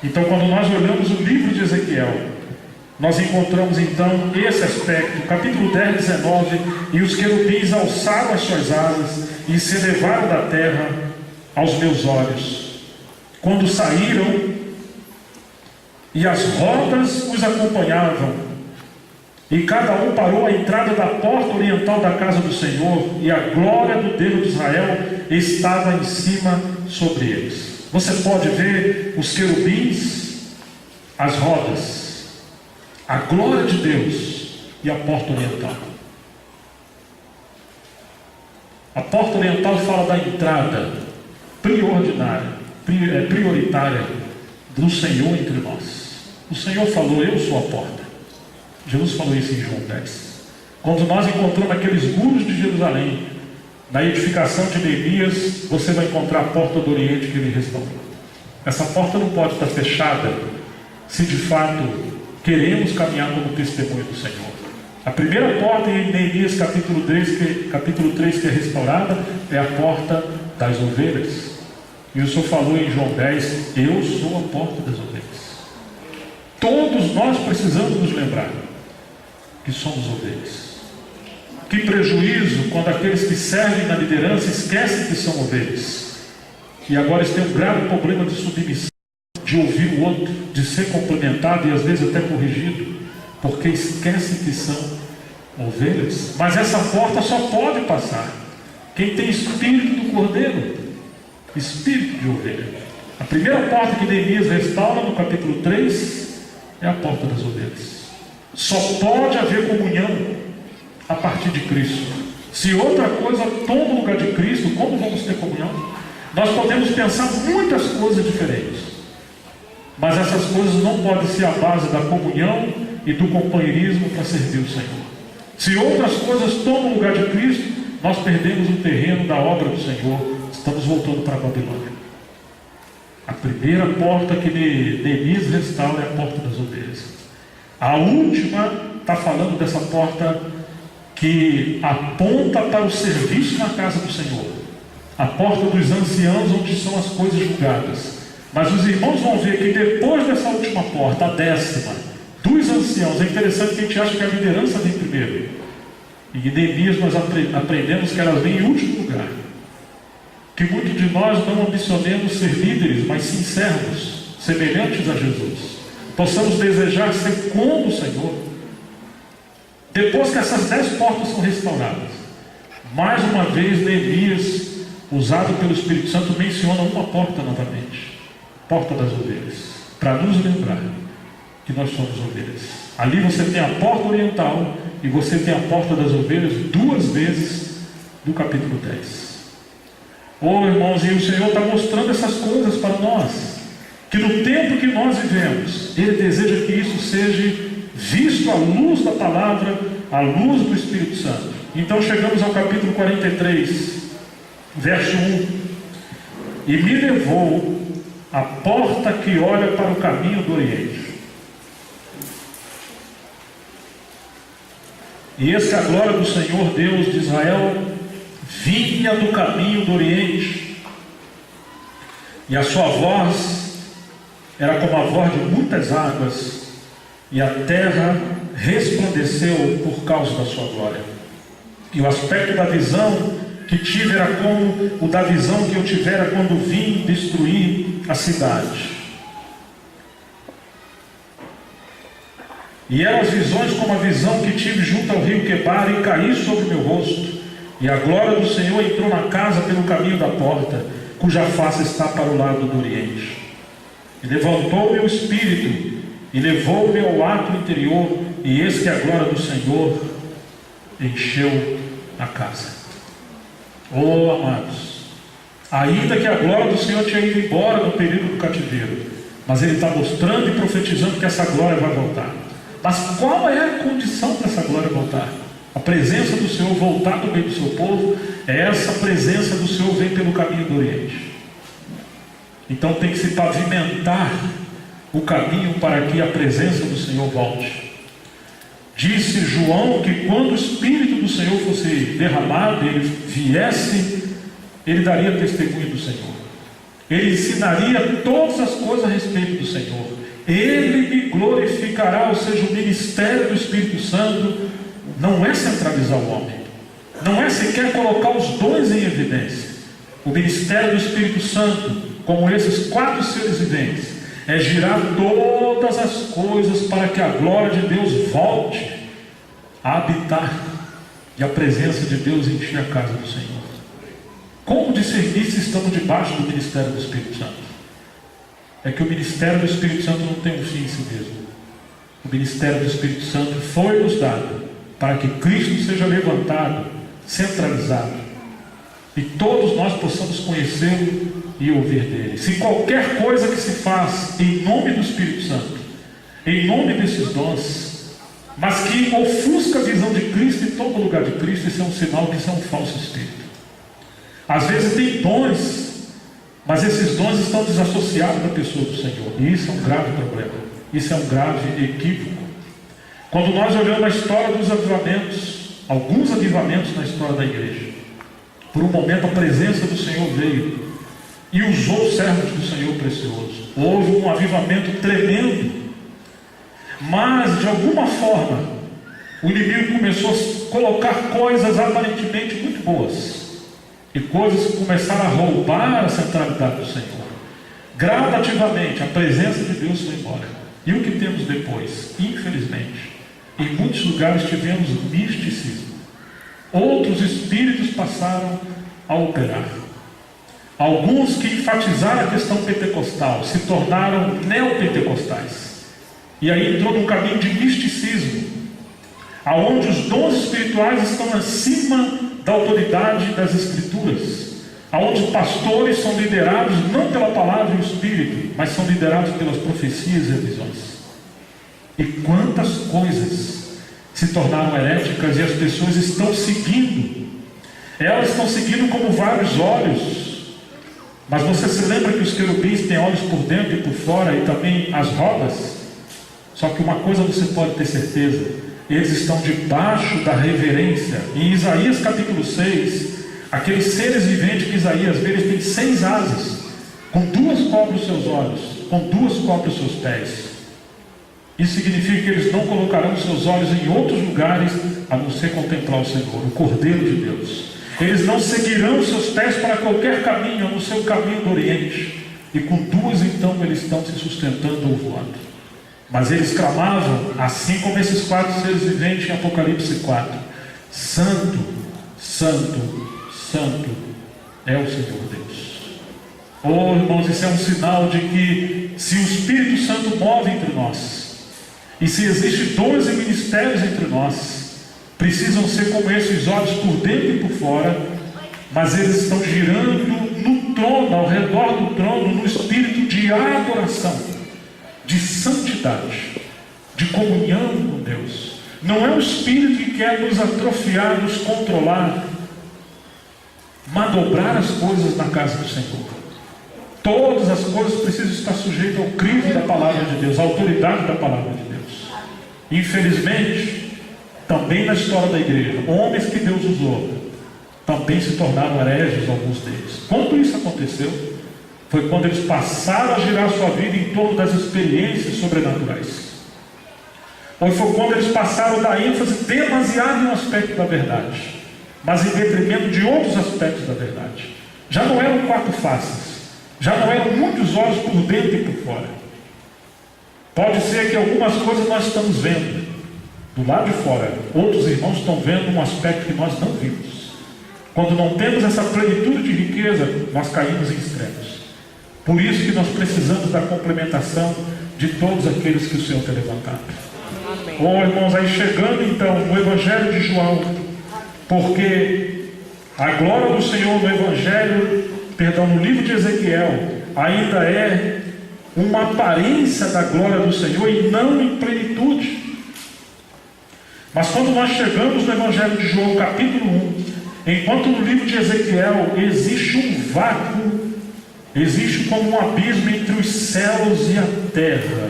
Então, quando nós olhamos o livro de Ezequiel, nós encontramos então esse aspecto, capítulo 10, 19: e os querubins alçaram as suas asas e se elevaram da terra aos meus olhos, quando saíram, e as rodas os acompanhavam, e cada um parou à entrada da porta oriental da casa do Senhor, e a glória do Deus de Israel estava em cima sobre eles. Você pode ver os querubins, as rodas, a glória de Deus e a porta oriental. A porta oriental fala da entrada prioritária do Senhor entre nós. O Senhor falou: eu sou a porta. Jesus falou isso em João 10. Quando nós encontramos aqueles muros de Jerusalém, na edificação de Neemias, você vai encontrar a porta do Oriente que ele restaurou. Essa porta não pode estar fechada se de fato queremos caminhar como testemunho do Senhor. A primeira porta em Neemias capítulo 3 que é restaurada é a porta das ovelhas. E o Senhor falou em João 10: eu sou a porta das ovelhas. Todos nós precisamos nos lembrar que somos ovelhas. Que prejuízo quando aqueles que servem na liderança esquecem que são ovelhas, e agora eles têm um grave problema de submissão, de ouvir o outro, de ser complementado e às vezes até corrigido, porque esquecem que são ovelhas. Mas essa porta só pode passar quem tem espírito do cordeiro, espírito de ovelha. A primeira porta que Neemias restaura no capítulo 3 é a porta das ovelhas. Só pode haver comunhão a partir de Cristo. Se outra coisa toma o lugar de Cristo, como vamos ter comunhão? Nós podemos pensar muitas coisas diferentes, mas essas coisas não podem ser a base da comunhão e do companheirismo para servir o Senhor. Se outras coisas tomam o lugar de Cristo, nós perdemos o terreno da obra do Senhor. Estamos voltando para a Babilônia. A primeira porta que Neemias restaura é a porta das ovelhas. A última está falando dessa porta que aponta para o serviço na casa do Senhor. A porta dos anciãos, onde são as coisas julgadas. Mas os irmãos vão ver que depois dessa última porta, a 10ª, dos anciãos, é interessante que a gente acha que a liderança vem primeiro. E em Neemias nós aprendemos que elas vêm em último lugar. Que muitos de nós não ambicionemos ser líderes, mas sim servos, semelhantes a Jesus. Possamos desejar ser como o Senhor. Depois que essas 10 portas são restauradas, mais uma vez Neemias, usado pelo Espírito Santo, menciona uma porta novamente, porta das ovelhas, para nos lembrar que nós somos ovelhas. Ali você tem a porta oriental e você tem a porta das ovelhas 2 vezes no capítulo 10. Irmãos, e o Senhor está mostrando essas coisas para nós, que no tempo que nós vivemos, Ele deseja que isso seja visto à luz da palavra, à luz do Espírito Santo. Então chegamos ao capítulo 43, verso 1: e me levou a porta que olha para o caminho do Oriente. E eis que a glória do Senhor Deus de Israel vinha do caminho do Oriente, e a sua voz era como a voz de muitas águas, e a terra resplandeceu por causa da sua glória. E o aspecto da visão que tive era como o da visão que eu tivera quando vim destruir a cidade. E eram as visões como a visão que tive junto ao rio Quebar, e caí sobre o meu rosto. E a glória do Senhor entrou na casa pelo caminho da porta, cuja face está para o lado do Oriente. E levantou meu espírito, e levou-me ao átrio interior, e eis que a glória do Senhor encheu a casa. Oh, amados, ainda que a glória do Senhor tinha ido embora no período do cativeiro, mas Ele está mostrando e profetizando que essa glória vai voltar. Mas qual é a condição para essa glória voltar? A presença do Senhor voltar no meio do seu povo. Essa presença do Senhor vem pelo caminho do Oriente. Então tem que se pavimentar o caminho para que a presença do Senhor volte. Disse João que quando o Espírito do Senhor fosse derramado, ele viesse, ele daria testemunho do Senhor. Ele ensinaria todas as coisas a respeito do Senhor. Ele me glorificará, ou seja, o ministério do Espírito Santo não é centralizar o homem, não é sequer colocar os dons em evidência. O ministério do Espírito Santo, como esses 4 seres viventes, é girar todas as coisas para que a glória de Deus volte a habitar e a presença de Deus encher a casa do Senhor. Como discernir se estamos debaixo do ministério do Espírito Santo? É que o ministério do Espírito Santo não tem um fim em si mesmo. O ministério do Espírito Santo foi nos dado para que Cristo seja levantado, centralizado, e todos nós possamos conhecê-lo e ouvir dele. Se qualquer coisa que se faz em nome do Espírito Santo, em nome desses dons, mas que ofusca a visão de Cristo e toma o lugar de Cristo, isso é um sinal que isso é um falso espírito. Às vezes tem dons, mas esses dons estão desassociados da pessoa do Senhor, e isso é um grave problema, isso é um grave equívoco. Quando nós olhamos a história dos avivamentos, alguns avivamentos na história da igreja, por um momento a presença do Senhor veio e usou os servos do Senhor precioso. Houve um avivamento tremendo, mas de alguma forma o inimigo começou a colocar coisas aparentemente muito boas, e coisas que começaram a roubar a centralidade do Senhor. Gradativamente a presença de Deus foi embora. E o que temos depois? Infelizmente, em muitos lugares tivemos misticismo. Outros espíritos passaram a operar. Alguns que enfatizaram a questão pentecostal se tornaram neopentecostais. E aí entrou num caminho de misticismo, aonde os dons espirituais estão acima da autoridade das Escrituras, aonde pastores são liderados não pela palavra e o Espírito, mas são liderados pelas profecias e visões. E quantas coisas se tornaram heréticas e as pessoas estão seguindo. Elas estão seguindo como vários olhos. Mas você se lembra que os querubins têm olhos por dentro e por fora, e também as rodas? Só que uma coisa você pode ter certeza: eles estão debaixo da reverência. Em Isaías capítulo 6, aqueles seres viventes que Isaías vê, eles têm 6 asas, com 2 cobrem os seus olhos, com 2 cobrem os seus pés. Isso significa que eles não colocarão seus olhos em outros lugares a não ser contemplar o Senhor, o Cordeiro de Deus. Eles não seguirão seus pés para qualquer caminho, a não ser o caminho do Oriente. E com 2 então eles estão se sustentando ou voando. Mas eles clamavam, assim como esses 4 seres viventes em Apocalipse 4: Santo, Santo, Santo é o Senhor Deus. Oh, irmãos, isso é um sinal de que se o Espírito Santo move entre nós, e se existem dons e ministérios entre nós, precisam ser como esses olhos por dentro e por fora, mas eles estão girando no trono, ao redor do trono, no espírito de adoração, de santidade, de comunhão com Deus. Não é um espírito que quer nos atrofiar, nos controlar, manobrar as coisas na casa do Senhor. Todas as coisas precisam estar sujeitas ao crivo da palavra de Deus, à autoridade da palavra de Deus. Infelizmente, também na história da igreja, homens que Deus usou, também se tornaram hereges, alguns deles. Quando isso aconteceu, foi quando eles passaram a girar sua vida em torno das experiências sobrenaturais. Ou foi quando eles passaram a dar ênfase demasiado em um aspecto da verdade, mas em detrimento de outros aspectos da verdade. Já não eram quatro faces, já não eram muitos olhos por dentro e por fora. Pode ser que algumas coisas nós estamos vendo do lado de fora, outros irmãos estão vendo um aspecto que nós não vimos. Quando não temos essa plenitude de riqueza, nós caímos em extremos. Por isso que nós precisamos da complementação de todos aqueles que o Senhor tem levantado. Oh, irmãos, aí chegando então no Evangelho de João, porque a glória do Senhor no Evangelho, no livro de Ezequiel, ainda é uma aparência da glória do Senhor e não em plenitude. Mas quando nós chegamos no Evangelho de João, capítulo 1, enquanto no livro de Ezequiel existe um vácuo, existe como um abismo entre os céus e a terra.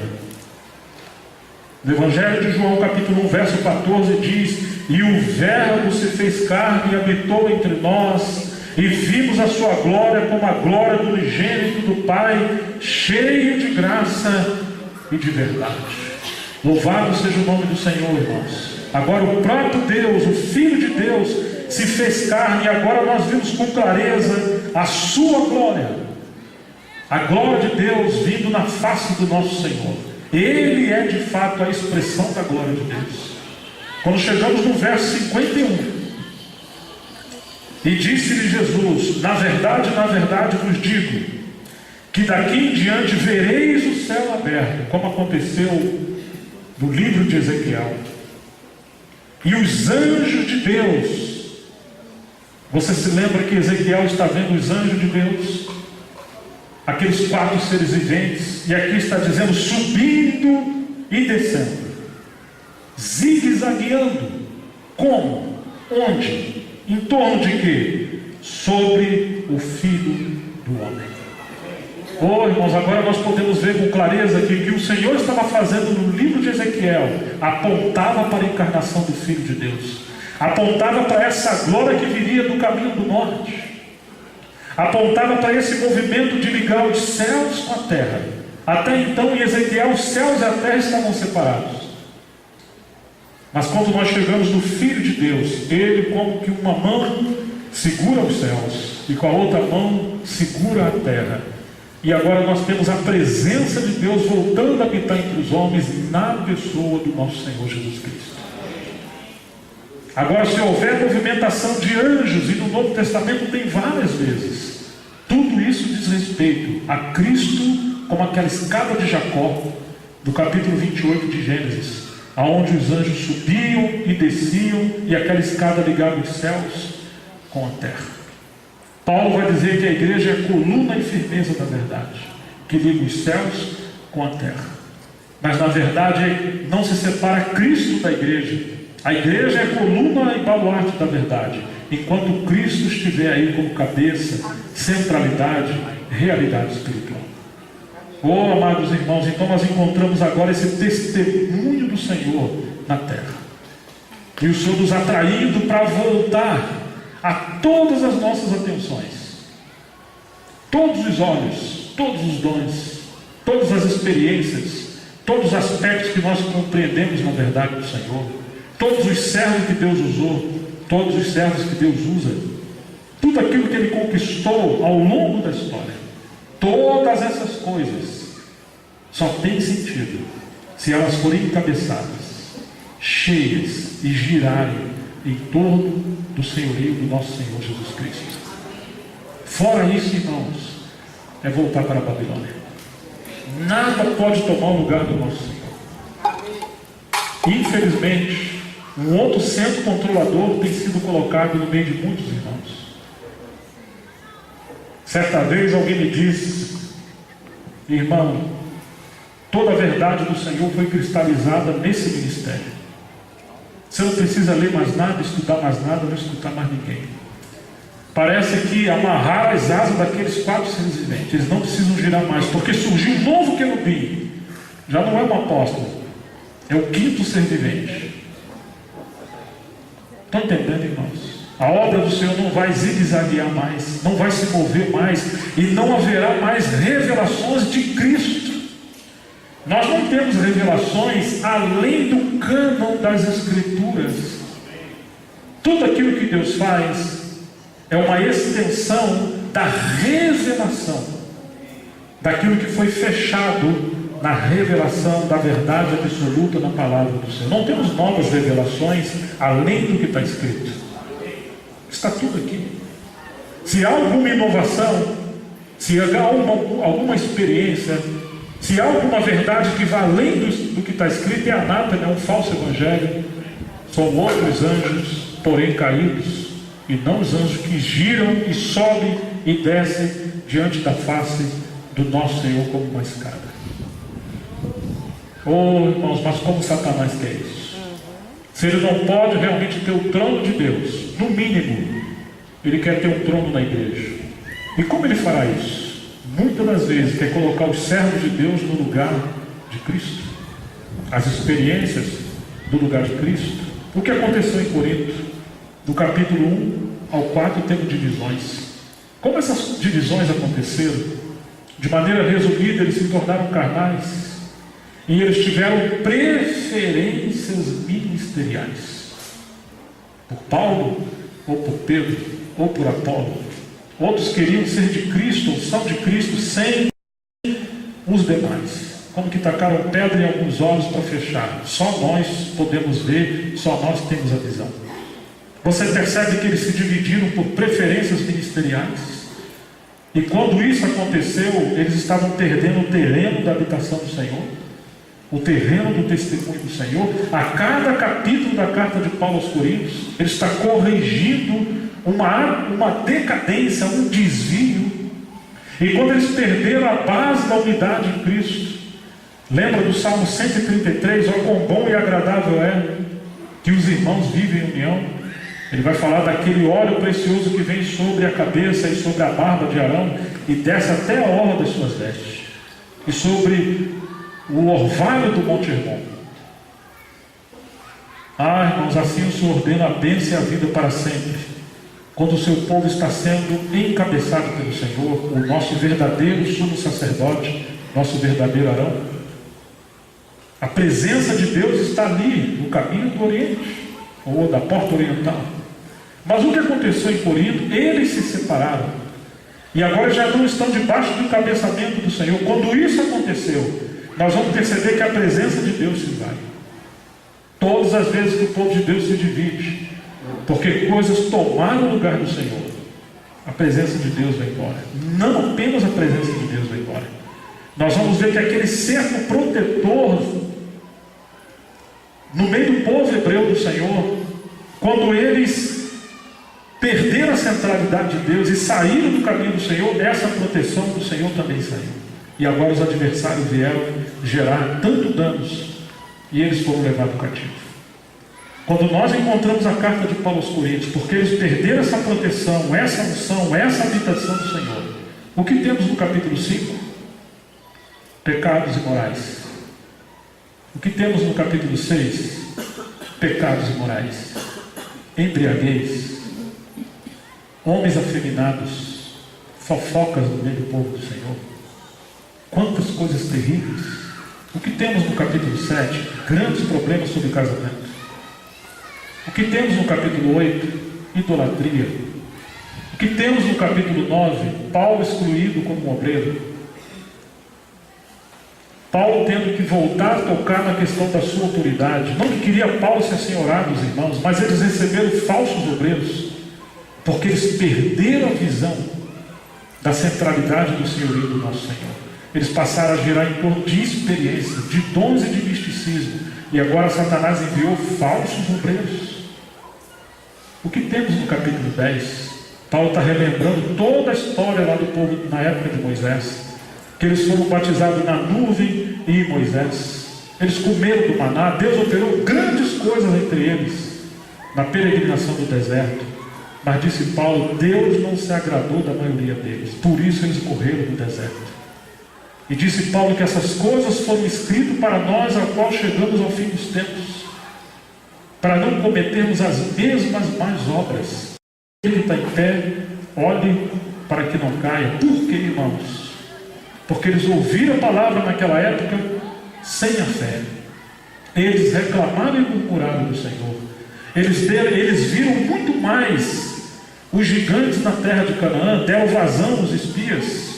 No Evangelho de João, capítulo 1, verso 14, diz: e o Verbo se fez carne e habitou entre nós, e vimos a sua glória como a glória do unigênito do Pai, cheio de graça e de verdade. Louvado seja o nome do Senhor, irmãos. Agora o próprio Deus, o Filho de Deus, se fez carne, e agora nós vimos com clareza a sua glória, a glória de Deus vindo na face do nosso Senhor. Ele é de fato a expressão da glória de Deus. Quando chegamos no verso 51, e disse-lhe Jesus: na verdade vos digo, que daqui em diante vereis o céu aberto, como aconteceu no livro de Ezequiel, e os anjos de Deus. Você se lembra que Ezequiel está vendo os anjos de Deus, aqueles quatro seres viventes, e aqui está dizendo subindo e descendo, zigue-zagueando. Como? Onde? Em torno de quê? Sobre o Filho do Homem. Oh, irmãos, agora nós podemos ver com clareza que o que o Senhor estava fazendo no livro de Ezequiel apontava para a encarnação do Filho de Deus, apontava para essa glória que viria do caminho do norte, apontava para esse movimento de ligar os céus com a terra. Até então, em Ezequiel, os céus e a terra estavam separados. Mas quando nós chegamos no Filho de Deus, ele como que uma mão segura os céus e com a outra mão segura a terra. E agora nós temos a presença de Deus voltando a habitar entre os homens na pessoa do nosso Senhor Jesus Cristo. Agora, se houver movimentação de anjos, e no Novo Testamento tem várias vezes, tudo isso diz respeito a Cristo, como aquela escada de Jacó, do capítulo 28 de Gênesis, aonde os anjos subiam e desciam, e aquela escada ligava os céus com a terra. Paulo vai dizer que a igreja é a coluna e firmeza da verdade, que liga os céus com a terra. Mas na verdade não se separa Cristo da igreja. A igreja é a coluna e baluarte da verdade, enquanto Cristo estiver aí como cabeça, centralidade, realidade espiritual. Oh, amados irmãos, então nós encontramos agora esse testemunho do Senhor na terra, e o Senhor nos atraindo para voltar a todas as nossas atenções, todos os olhos, todos os dons, todas as experiências, todos os aspectos que nós compreendemos na verdade do Senhor, todos os servos que Deus usou, todos os servos que Deus usa, tudo aquilo que Ele conquistou ao longo da história, todas essas coisas só têm sentido se elas forem encabeçadas, cheias e girarem em torno do senhorio do nosso Senhor Jesus Cristo. Fora isso, irmãos, é voltar para a Babilônia. Nada pode tomar o lugar do nosso Senhor. Infelizmente, um outro centro controlador tem sido colocado no meio de muitos irmãos. Certa vez alguém me disse: irmão, toda a verdade do Senhor foi cristalizada nesse ministério. Você não precisa ler mais nada, estudar mais nada, não escutar mais ninguém. Parece que amarrar as asas daqueles 4 seres viventes. Eles não precisam girar mais, porque surgiu um novo querubim. Já não é um apóstolo, é o 5º ser vivente. Estão entendendo, irmãos? A obra do Senhor não vai zigue-zaguear mais, não vai se mover mais, e não haverá mais revelações de Cristo. Nós não temos revelações além do cânon das Escrituras. Tudo aquilo que Deus faz é uma extensão da revelação, daquilo que foi fechado na revelação da verdade absoluta na palavra do Senhor. Não temos novas revelações além do que está escrito. Está tudo aqui. Se há alguma inovação, se há alguma experiência, se há alguma verdade que vai além do que está escrito, é anátema, é um falso evangelho. São outros anjos, porém caídos, e não os anjos que giram e sobem e descem diante da face do nosso Senhor como uma escada. Oh, irmãos, mas como Satanás quer isso? Se ele não pode realmente ter o trono de Deus, no mínimo, ele quer ter um trono na igreja. E como ele fará isso? Muitas das vezes quer colocar os servos de Deus no lugar de Cristo, as experiências do lugar de Cristo. O que aconteceu em Corinto? Do capítulo 1 ao 4 temos divisões. Como essas divisões aconteceram? De maneira resumida, eles se tornaram carnais. E eles tiveram preferências ministeriais. Por Paulo, ou por Pedro, ou por Apolo. Outros queriam ser de Cristo, ou são de Cristo, sem os demais. Como que tacaram pedra em alguns olhos para fechar. Só nós podemos ver, só nós temos a visão. Você percebe que eles se dividiram por preferências ministeriais. E quando isso aconteceu, eles estavam perdendo o terreno da habitação do Senhor, o terreno do testemunho do Senhor. A cada capítulo da carta de Paulo aos Coríntios, ele está corrigindo uma decadência, um desvio. E quando eles perderam a base da unidade em Cristo, lembra do Salmo 133, ó quão bom e agradável é que os irmãos vivem em união. Ele vai falar daquele óleo precioso que vem sobre a cabeça e sobre a barba de Arão e desce até a orla das suas vestes, e sobre o orvalho do Monte Hermon. Ah, irmãos, assim o Senhor ordena a bênção e a vida para sempre, quando o seu povo está sendo encabeçado pelo Senhor, o nosso verdadeiro sumo sacerdote, nosso verdadeiro Arão. A presença de Deus está ali, no caminho do Oriente, ou da porta oriental. Mas o que aconteceu em Corinto? Eles se separaram, e agora já não estão debaixo do encabeçamento do Senhor. Quando isso aconteceu, nós vamos perceber que a presença de Deus se vai. Todas as vezes que o povo de Deus se divide, porque coisas tomaram o lugar do Senhor, a presença de Deus vai embora. Não apenas a presença de Deus vai embora. Nós vamos ver que aquele cerco protetor no meio do povo hebreu do Senhor, quando eles perderam a centralidade de Deus e saíram do caminho do Senhor, essa proteção do Senhor também saiu. E agora os adversários vieram gerar tanto danos, e eles foram levados cativo. Quando nós encontramos a carta de Paulo aos Coríntios, porque eles perderam essa proteção, essa unção, essa habitação do Senhor, o que temos no capítulo 5? Pecados imorais. O que temos no capítulo 6? Pecados imorais. Embriaguez. Homens afeminados. Fofocas no meio do povo do Senhor. Quantas coisas terríveis. O que temos no capítulo 7? Grandes problemas sobre casamento. O que temos no capítulo 8? Idolatria. O que temos no capítulo 9? Paulo excluído como obreiro. Paulo tendo que voltar a tocar na questão da sua autoridade. Não que queria Paulo se assenhorar dos irmãos, mas eles receberam falsos obreiros, porque eles perderam a visão da centralidade do senhorio do nosso Senhor. Eles passaram a girar em torno de experiência, de dons e de misticismo. E agora Satanás enviou falsos obreiros. O que temos no capítulo 10? Paulo está relembrando toda a história lá do povo na época de Moisés, que eles foram batizados na nuvem e em Moisés. Eles comeram do maná. Deus operou grandes coisas entre eles na peregrinação do deserto. Mas disse Paulo, Deus não se agradou da maioria deles, por isso eles morreram no deserto. E disse Paulo que essas coisas foram escritas para nós, ao qual chegamos ao fim dos tempos, para não cometermos as mesmas más obras. Ele está em pé, olhe para que não caia. Por que, irmãos? Porque eles ouviram a palavra naquela época sem a fé. Eles reclamaram e murmuraram do Senhor. Eles viram muito mais os gigantes na terra de Canaã, deram vazão aos espias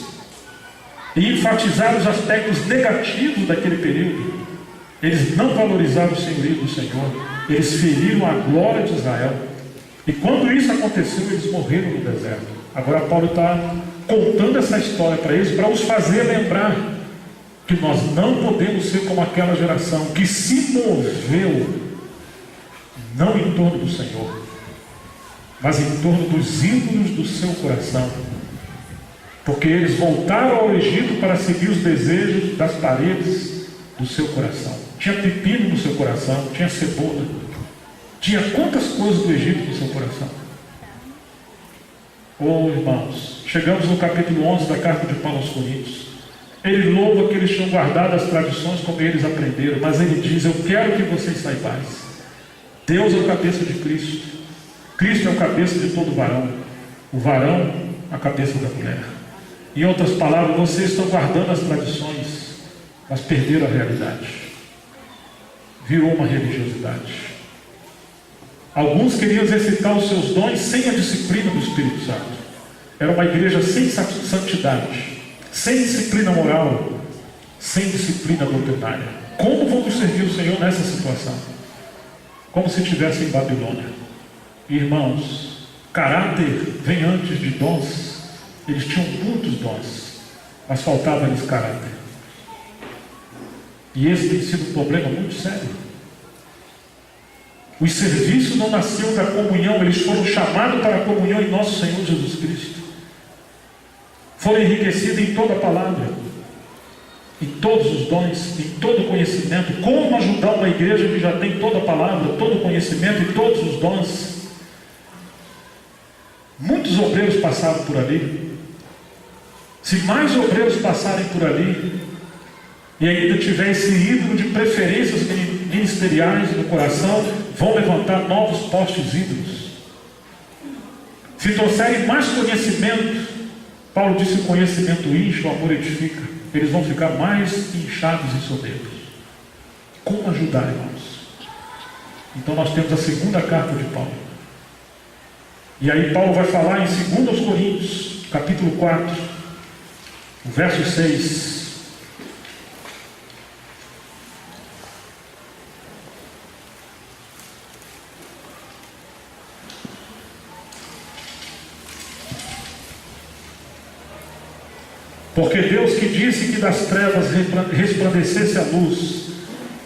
e enfatizaram os aspectos negativos daquele período. Eles não valorizaram o senhorio do Senhor, eles feriram a glória de Israel, e quando isso aconteceu, eles morreram no deserto. Agora Paulo está contando essa história para eles, para os fazer lembrar que nós não podemos ser como aquela geração que se moveu não em torno do Senhor, mas em torno dos ídolos do seu coração, porque eles voltaram ao Egito para seguir os desejos das paredes do seu coração. Tinha pepino no seu coração, tinha cebola, tinha quantas coisas do Egito no seu coração. Oh, irmãos, chegamos no capítulo 11 da carta de Paulo aos Coríntios. Ele louva que eles tinham guardado as tradições como eles aprenderam, mas ele diz, eu quero que vocês saibais, Deus é o cabeça de Cristo, Cristo é o cabeça de todo varão, o varão a cabeça da mulher. Em outras palavras, vocês estão guardando as tradições, mas perderam a realidade. Virou uma religiosidade. Alguns queriam exercitar os seus dons sem a disciplina do Espírito Santo. Era uma igreja sem santidade, sem disciplina moral, sem disciplina doutrinária. Como vamos servir o Senhor nessa situação? Como se estivesse em Babilônia. Irmãos, caráter vem antes de dons. Eles tinham muitos dons, mas faltava-lhes caráter. E esse tem sido um problema muito sério. Os serviços não nasceram da comunhão, eles foram chamados para a comunhão em nosso Senhor Jesus Cristo. Foram enriquecidos em toda a palavra, em todos os dons, em todo o conhecimento. Como ajudar uma igreja que já tem toda a palavra, todo o conhecimento e todos os dons? Muitos obreiros passaram por ali. Se mais obreiros passarem por ali e ainda tiver esse ídolo de preferências ministeriais no coração, vão levantar novos postes ídolos. Se trouxerem mais conhecimento, Paulo disse, o conhecimento incha, o amor edifica. Eles vão ficar mais inchados e soberbos. Como ajudar, irmãos? Então nós temos a segunda carta de Paulo. E aí Paulo vai falar em 2 Coríntios, capítulo 4, o verso 6. Porque Deus que disse que das trevas resplandecesse a luz,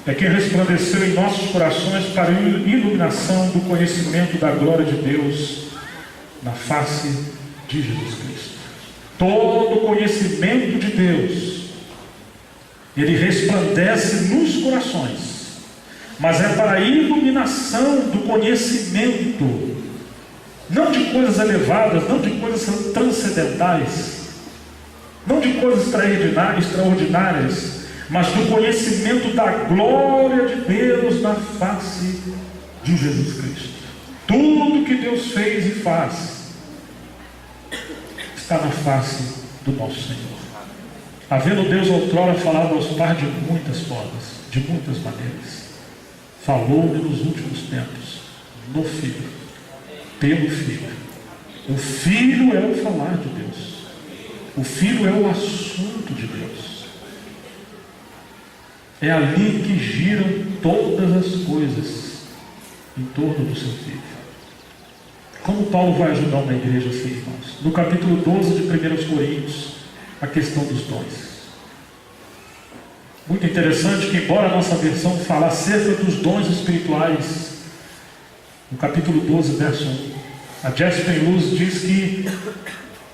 é quem resplandeceu em nossos corações para a iluminação do conhecimento da glória de Deus na face de Jesus Cristo. Todo o conhecimento de Deus, ele resplandece nos corações, mas é para a iluminação do conhecimento, não de coisas elevadas, não de coisas transcendentais, não de coisas extraordinárias, mas do conhecimento da glória de Deus na face de Jesus Cristo. Tudo que Deus fez e faz está na face do nosso Senhor. Havendo Deus outrora falado aos pais de muitas formas, de muitas maneiras, falou-lhe nos últimos tempos, no Filho, pelo Filho. O Filho é o falar de Deus. O Filho é o assunto de Deus. É ali que giram todas as coisas em torno do seu Filho. Como Paulo vai ajudar uma igreja assim, irmãos? No capítulo 12 de 1 Coríntios, a questão dos dons. Muito interessante que, embora a nossa versão fale acerca dos dons espirituais, no capítulo 12, verso 1, a Jesper Luz diz que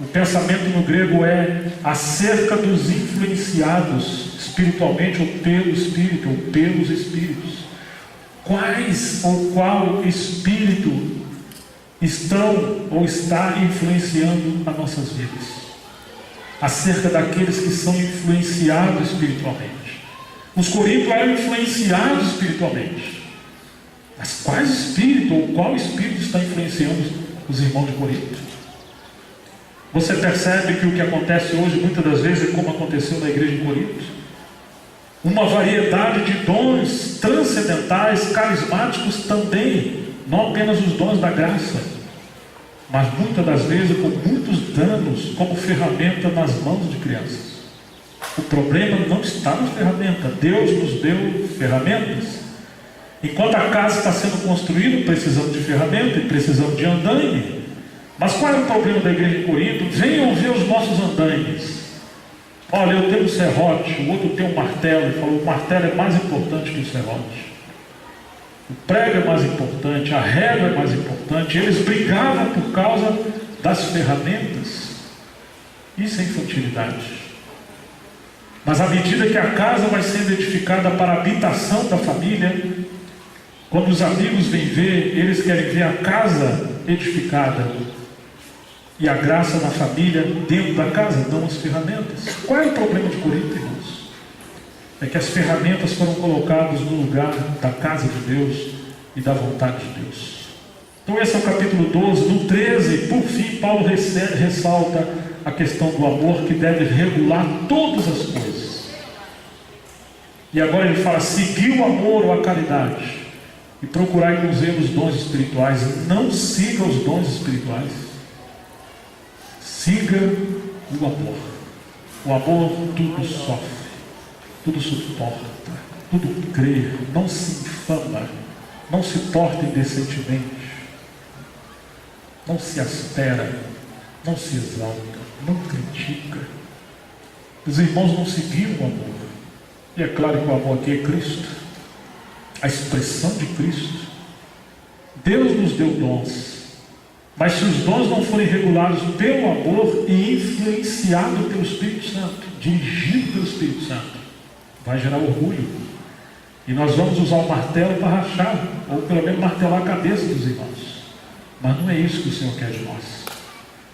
o pensamento no grego é acerca dos influenciados espiritualmente ou pelo Espírito, ou pelos Espíritos. Quais ou qual Espírito estão ou está influenciando as nossas vidas, acerca daqueles que são influenciados espiritualmente. Os coríntios eram influenciados espiritualmente. Mas qual espírito está influenciando os irmãos de Corinto? Você percebe que o que acontece hoje muitas das vezes é como aconteceu na igreja de Corinto. Uma variedade de dons transcendentais, carismáticos também, não apenas os dons da graça, mas muitas das vezes com muitos danos como ferramenta nas mãos de crianças. O problema não está na ferramenta. Deus nos deu ferramentas. Enquanto a casa está sendo construída, precisamos de ferramenta e precisamos de andaime. Mas qual é o problema da igreja de Corinto? Venham ver os nossos andaimes. Olha, eu tenho um serrote, o outro tem um martelo. Ele falou, o martelo é mais importante que o serrote. O prego é mais importante, a régua é mais importante. Eles brigavam por causa das ferramentas. Isso é infantilidade. Mas à medida que a casa vai sendo edificada para a habitação da família, quando os amigos vêm ver, eles querem ver a casa edificada e a graça na família dentro da casa, não as ferramentas. Qual é o problema de Corinto, irmãos? É que as ferramentas foram colocadas no lugar da casa de Deus e da vontade de Deus. Então esse é o capítulo 12. No 13, por fim, Paulo ressalta a questão do amor, que deve regular todas as coisas. E agora ele fala, seguir o amor ou a caridade e procurar com zelo os dons espirituais. Não siga os dons espirituais, siga o amor. O amor tudo sofre, tudo suporta, tudo crê, não se infama, não se porta indecentemente, não se aspera, não se exalta, não critica. Os irmãos não seguiram o amor. E é claro que o amor aqui é Cristo, a expressão de Cristo. Deus nos deu dons, mas se os dons não forem regulados pelo amor e influenciados pelo Espírito Santo, dirigido pelo Espírito Santo, vai gerar orgulho. E nós vamos usar o martelo para rachar, ou pelo menos martelar a cabeça dos irmãos. Mas não é isso que o Senhor quer de nós.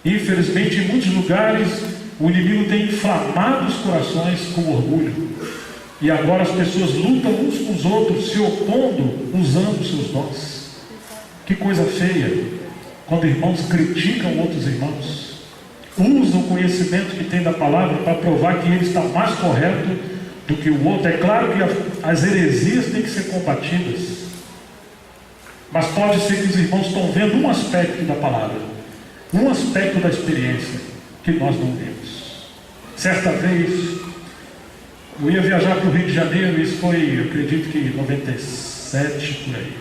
Infelizmente, em muitos lugares, o inimigo tem inflamado os corações com orgulho. E agora as pessoas lutam uns com os outros, se opondo, usando os seus dons. Que coisa feia, quando irmãos criticam outros irmãos, usam o conhecimento que tem da palavra para provar que ele está mais correto do que o outro. É claro que as heresias têm que ser combatidas, mas pode ser que os irmãos estão vendo um aspecto da palavra, um aspecto da experiência que nós não vemos. Certa vez eu ia viajar para o Rio de Janeiro, isso foi, eu acredito que 97, por aí,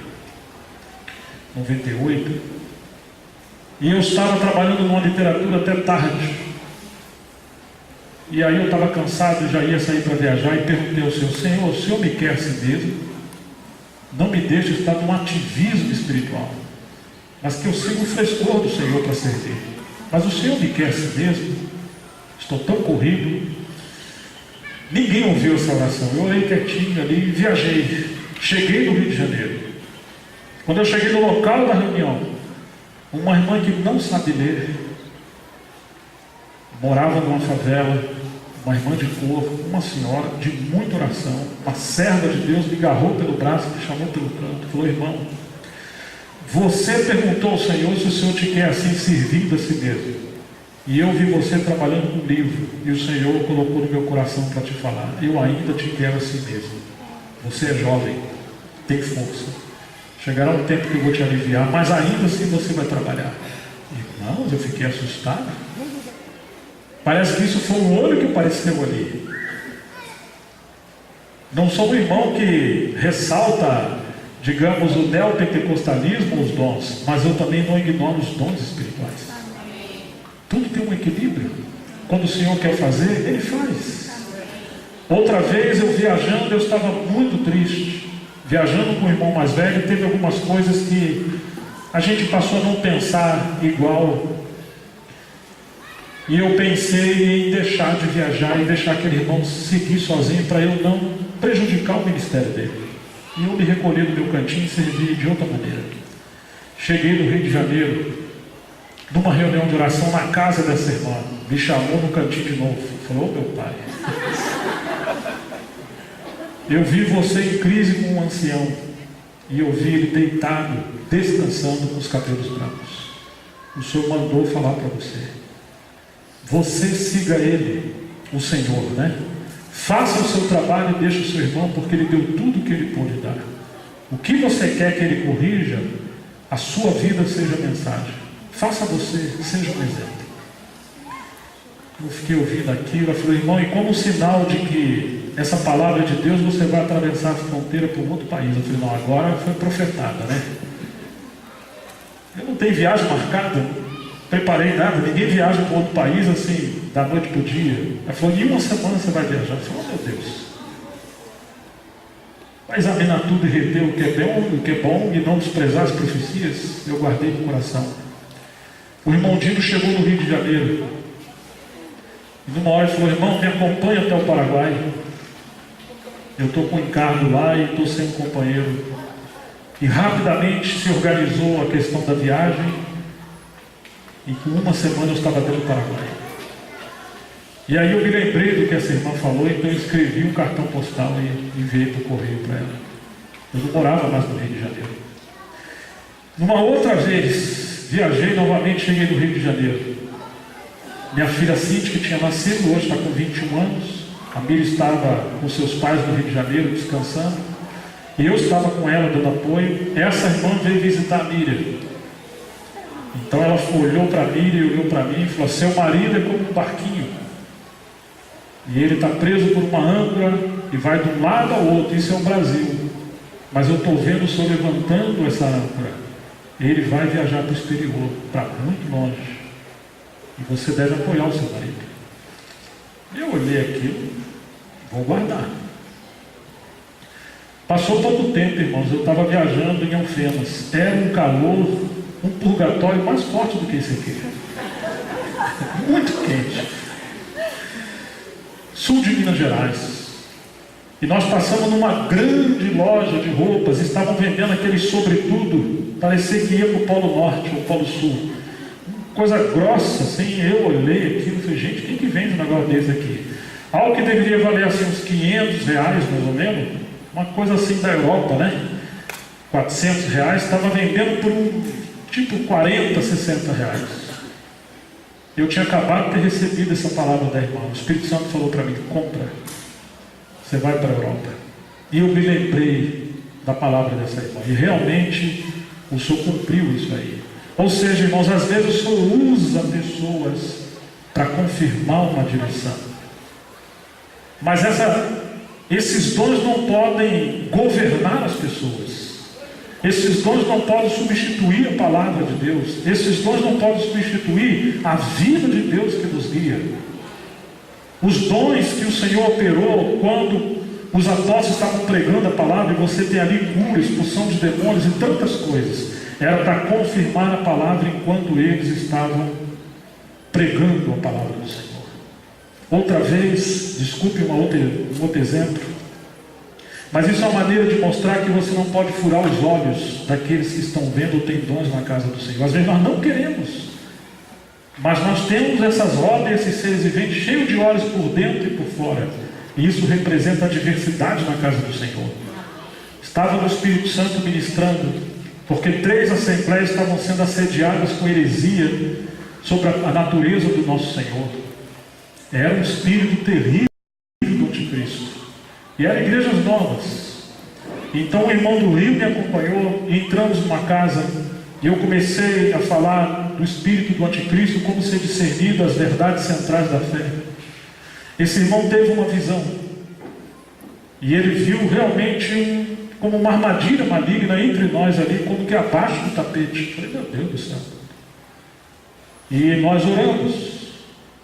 98, e eu estava trabalhando numa literatura até tarde, e aí eu estava cansado, já ia sair para viajar, e perguntei ao Senhor, Senhor, o Senhor me quer assim mesmo? Não me deixe estar num ativismo espiritual, mas que eu siga o frescor do Senhor para servir. Mas o Senhor me quer assim mesmo? Estou tão corrido. Ninguém ouviu essa oração. Eu orei quietinho ali e viajei. Cheguei no Rio de Janeiro. Quando eu cheguei no local da reunião, uma irmã que não sabe ler, morava numa favela, uma irmã de cor, uma senhora de muita oração, uma serva de Deus, me agarrou pelo braço, me chamou pelo canto, falou, irmão, você perguntou ao Senhor se o Senhor te quer assim, servindo a si mesmo. E eu vi você trabalhando com um livro, e o Senhor colocou no meu coração para te falar, eu ainda te quero assim mesmo. Você é jovem, tem força. Chegará um tempo que eu vou te aliviar, mas ainda assim você vai trabalhar. Irmãos, eu fiquei assustado. Parece que isso foi o olho que apareceu ali. Não sou um irmão que ressalta, digamos, o neopentecostalismo, os dons, mas eu também não ignoro os dons espirituais. Tudo tem um equilíbrio. Quando o Senhor quer fazer, Ele faz. Outra vez eu viajando, eu estava muito triste. Viajando com o irmão mais velho, teve algumas coisas que a gente passou a não pensar igual. E eu pensei em deixar de viajar e deixar aquele irmão seguir sozinho para eu não prejudicar o ministério dele. E eu me recolhi no meu cantinho e servi de outra maneira. Cheguei no Rio de Janeiro, numa reunião de oração na casa dessa irmã, me chamou no cantinho de novo, falou: meu pai, eu vi você em crise com um ancião, e eu vi ele deitado, descansando com os cabelos brancos. O Senhor mandou falar para você, você siga ele, o Senhor, né? Faça o seu trabalho e deixe o seu irmão, porque ele deu tudo o que ele pôde dar. O que você quer que ele corrija, a sua vida seja mensagem. Faça você, seja um exemplo. Eu fiquei ouvindo aquilo, eu falei: irmão, e como sinal de que essa palavra de Deus, você vai atravessar a fronteira para um outro país? Eu falei: não, agora foi profetada, né? Eu não tenho viagem marcada, não preparei nada, ninguém viaja para outro país assim, da noite para o dia. Ela falou: em uma semana você vai viajar. Eu falei: oh, meu Deus, vai examinar tudo e reter o que é bom e não desprezar as profecias. Eu guardei no coração. O irmão Dino chegou no Rio de Janeiro, e numa hora ele falou: irmão, me acompanha até o Paraguai, eu estou com um encargo lá e estou sem um companheiro. E rapidamente se organizou a questão da viagem, e com uma semana eu estava dentro do Paraguai. E aí eu me lembrei do que essa irmã falou, então eu escrevi um cartão postal e enviei para o correio para ela. Eu não morava mais no Rio de Janeiro. Numa outra vez, viajei novamente, cheguei no Rio de Janeiro. Minha filha Cintia, que tinha nascido, hoje está com 21 anos. A Miriam estava com seus pais no Rio de Janeiro, descansando. E eu estava com ela, dando apoio. Essa irmã veio visitar a Miriam. Então ela olhou para a Miriam, olhou para mim e falou: seu marido é como um barquinho. E ele está preso por uma âncora e vai de um lado ao outro. Isso é o Brasil. Mas eu estou vendo o senhor levantando essa âncora. Ele vai viajar para o exterior, para muito longe. E você deve apoiar o seu marido. Eu olhei aquilo, vou guardar. Passou pouco tempo, irmãos, eu estava viajando em Alfenas. Era um calor, um purgatório mais forte do que esse aqui. Muito quente. Sul de Minas Gerais. E nós passamos numa grande loja de roupas, estavam vendendo aquele sobretudo, parecia que ia para o Polo Norte ou Polo Sul. Coisa grossa, assim. Eu olhei aquilo e falei: gente, quem que vende um negócio desse aqui? Algo que deveria valer assim uns R$500, mais ou menos, uma coisa assim da Europa, né? R$400, estava vendendo por tipo R$40, R$60. Eu tinha acabado de ter recebido essa palavra da irmã. O Espírito Santo falou para mim: compra, você vai para a Europa. E eu me lembrei da palavra dessa irmã, e realmente o Senhor cumpriu isso aí. Ou seja, irmãos, às vezes o Senhor usa pessoas para confirmar uma direção. Mas esses dons não podem governar as pessoas. Esses dons não podem substituir a palavra de Deus. Esses dons não podem substituir a vida de Deus que nos guia. Os dons que o Senhor operou quando os apóstolos estavam pregando a palavra, e você tem ali cura, expulsão de demônios e tantas coisas, era para confirmar a palavra enquanto eles estavam pregando a palavra do Senhor. Outra vez, desculpe um outro exemplo, mas isso é uma maneira de mostrar que você não pode furar os olhos daqueles que estão vendo ou têm dons na casa do Senhor. Às vezes nós não queremos, mas nós temos essas rodas, esses seres viventes cheios de olhos por dentro e por fora, e isso representa a diversidade na casa do Senhor. Estava no Espírito Santo ministrando, porque 3 assembleias estavam sendo assediadas com heresia sobre a natureza do nosso Senhor. Era um espírito terrível do anticristo. E eram igrejas novas. Então o irmão do Rio me acompanhou e entramos numa casa e eu comecei a falar do espírito do anticristo, como ser discernido as verdades centrais da fé. Esse irmão teve uma visão e ele viu realmente como uma armadilha maligna entre nós ali, como que abaixo do tapete. Eu falei: meu Deus do céu. E nós oramos.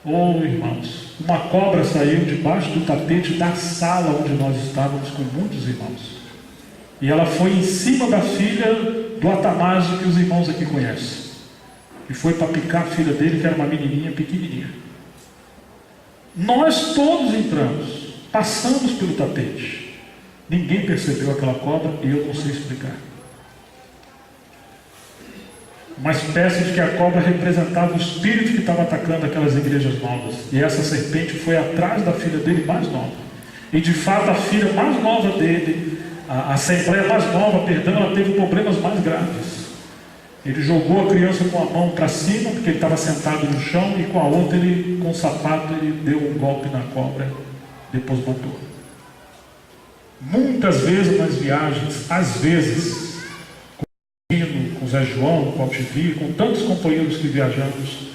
Oh, irmãos, uma cobra saiu debaixo do tapete da sala onde nós estávamos com muitos irmãos. E ela foi em cima da filha do Atanásio, que os irmãos aqui conhecem. E foi para picar a filha dele, que era uma menininha pequenininha. Nós todos entramos, passamos pelo tapete. Ninguém percebeu aquela cobra e eu não sei explicar. uma espécie de que a cobra representava o espírito que estava atacando aquelas igrejas novas. E essa serpente foi atrás da filha dele mais nova. E de fato a filha mais nova dele, a assembleia mais nova, perdão, ela teve problemas mais graves. Ele jogou a criança com a mão para cima, porque ele estava sentado no chão, e com a outra, ele, com o sapato, ele deu um golpe na cobra, depois matou. Muitas vezes nas viagens, às vezes, com Zé João, com Altivi, com tantos companheiros que viajamos,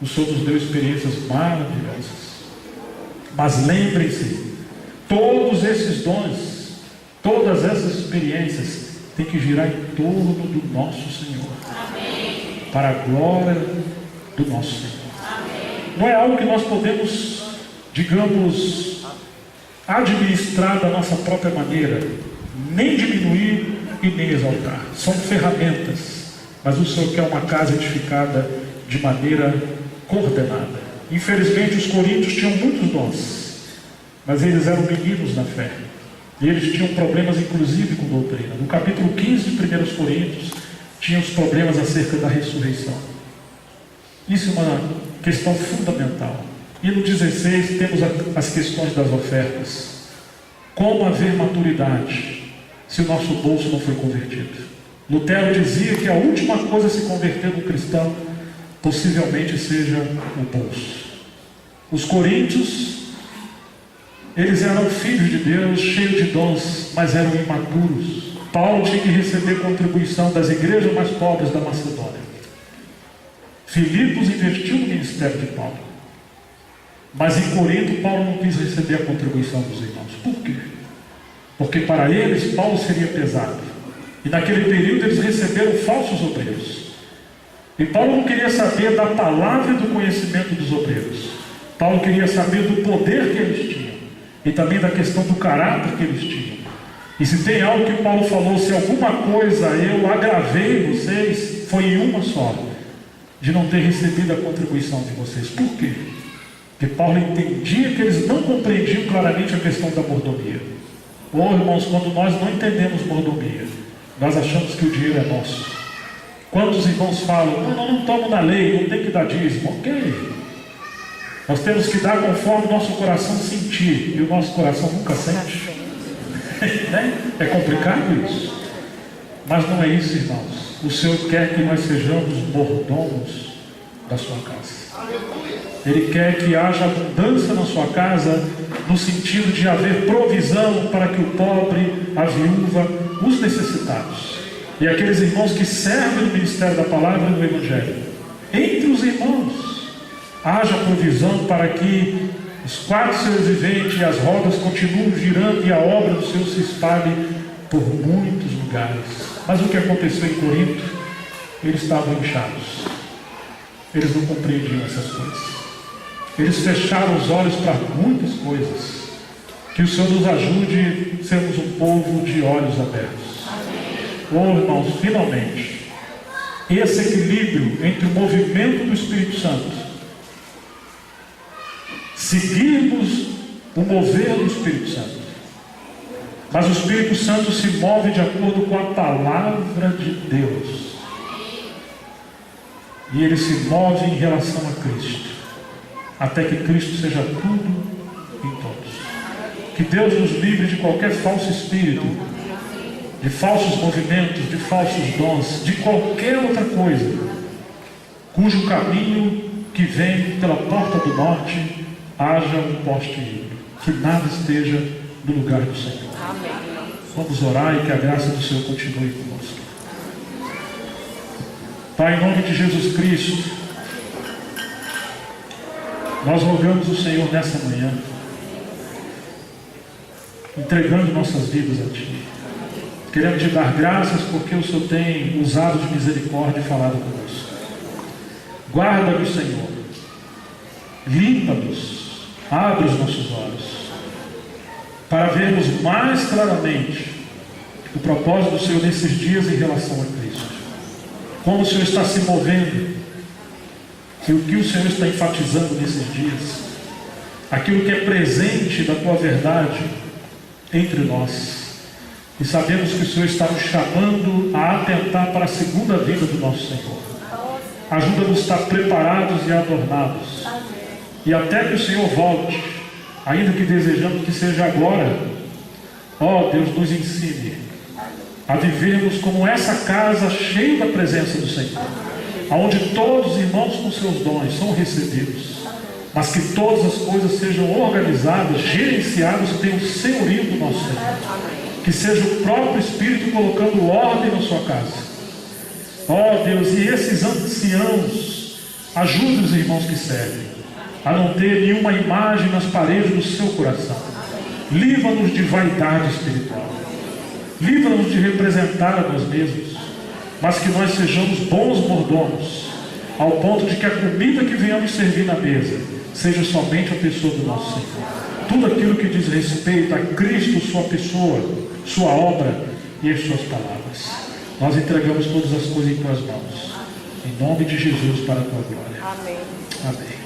o Senhor nos deu experiências maravilhosas. Mas lembrem-se, todos esses dons, todas essas experiências têm que girar em torno do nosso Senhor. Amém. Para a glória do nosso Senhor. Amém. Não é algo que nós podemos, digamos, administrar da nossa própria maneira, nem diminuir e nem exaltar. São ferramentas, mas o Senhor quer uma casa edificada de maneira coordenada. Infelizmente os coríntios tinham muitos dons, mas eles eram meninos na fé. E eles tinham problemas inclusive com doutrina. No capítulo 15 de 1 Coríntios, tinham os problemas acerca da ressurreição. Isso é uma questão fundamental. E no 16 temos as questões das ofertas. Como haver maturidade se o nosso bolso não foi convertido? Lutero dizia que a última coisa a se converter no cristão possivelmente seja o bolso. Os coríntios, eles eram filhos de Deus, cheios de dons, mas eram imaturos. Paulo tinha que receber contribuição das igrejas mais pobres da Macedônia. Filipos investiu no ministério de Paulo. Mas em Corinto, Paulo não quis receber a contribuição dos irmãos. Por quê? Porque para eles, Paulo seria pesado. E naquele período eles receberam falsos obreiros. E Paulo não queria saber da palavra e do conhecimento dos obreiros. Paulo queria saber do poder que eles tinham. E também da questão do caráter que eles tinham. E se tem algo que Paulo falou, se alguma coisa eu agravei vocês, foi em uma só, de não ter recebido a contribuição de vocês. Por quê? Porque Paulo entendia que eles não compreendiam claramente a questão da mordomia. Ou, irmãos, quando nós não entendemos mordomia, nós achamos que o dinheiro é nosso. Quantos irmãos falam, não estamos na lei, não tem que dar dízimo. Ok. Nós temos que dar conforme o nosso coração sentir. E o nosso coração nunca sente. É complicado isso. Mas não é isso, irmãos. O Senhor quer que nós sejamos mordomos da sua casa. Ele quer que haja abundância na sua casa, no sentido de haver provisão para que o pobre, a viúva, os necessitados e aqueles irmãos que servem no ministério da palavra e do Evangelho, entre os irmãos, haja provisão para que os quatro seres viventes e as rodas continuem girando e a obra do Senhor se espalhe por muitos lugares. Mas o que aconteceu em Corinto? Eles estavam inchados. Eles não compreendiam essas coisas. Eles fecharam os olhos para muitas coisas. Que o Senhor nos ajude a sermos um povo de olhos abertos. Oh, irmãos, finalmente, esse equilíbrio entre o movimento do Espírito Santo, seguirmos o mover do Espírito Santo, mas o Espírito Santo se move de acordo com a palavra de Deus, e ele se move em relação a Cristo, até que Cristo seja tudo em todos. Que Deus nos livre de qualquer falso espírito, de falsos movimentos, de falsos dons, de qualquer outra coisa, cujo caminho que vem pela porta do norte haja um poste híbrido, que nada esteja no lugar do Senhor. Amém. Vamos orar e que a graça do Senhor continue conosco. Pai, em nome de Jesus Cristo, nós rogamos o Senhor nessa manhã, entregando nossas vidas a Ti. Queremos Te dar graças porque o Senhor tem usado de misericórdia e falado conosco. Guarda-nos, Senhor. Limpa-nos. Abre os nossos olhos para vermos mais claramente o propósito do Senhor nesses dias em relação a Cristo. Como o Senhor está se movendo e o que o Senhor está enfatizando nesses dias. Aquilo que é presente da Tua verdade entre nós. E sabemos que o Senhor está nos chamando a atentar para a segunda vinda do nosso Senhor. Ajuda-nos a estar preparados e adornados. E até que o Senhor volte, ainda que desejamos que seja agora, ó Deus, nos ensine a vivermos como essa casa cheia da presença do Senhor, onde todos os irmãos com seus dons são recebidos, mas que todas as coisas sejam organizadas, gerenciadas e tenham o senhorio do nosso Senhor. Que seja o próprio Espírito colocando ordem na sua casa. Ó Deus, e esses anciãos, ajude os irmãos que servem a não ter nenhuma imagem nas paredes do seu coração. Livra-nos de vaidade espiritual. Livra-nos de representar a nós mesmos, mas que nós sejamos bons mordomos, ao ponto de que a comida que venhamos servir na mesa seja somente a pessoa do nosso Senhor. Tudo aquilo que diz respeito a Cristo, sua pessoa, sua obra e as suas palavras. Nós entregamos todas as coisas em tuas mãos. Em nome de Jesus, para a tua glória. Amém. Amém.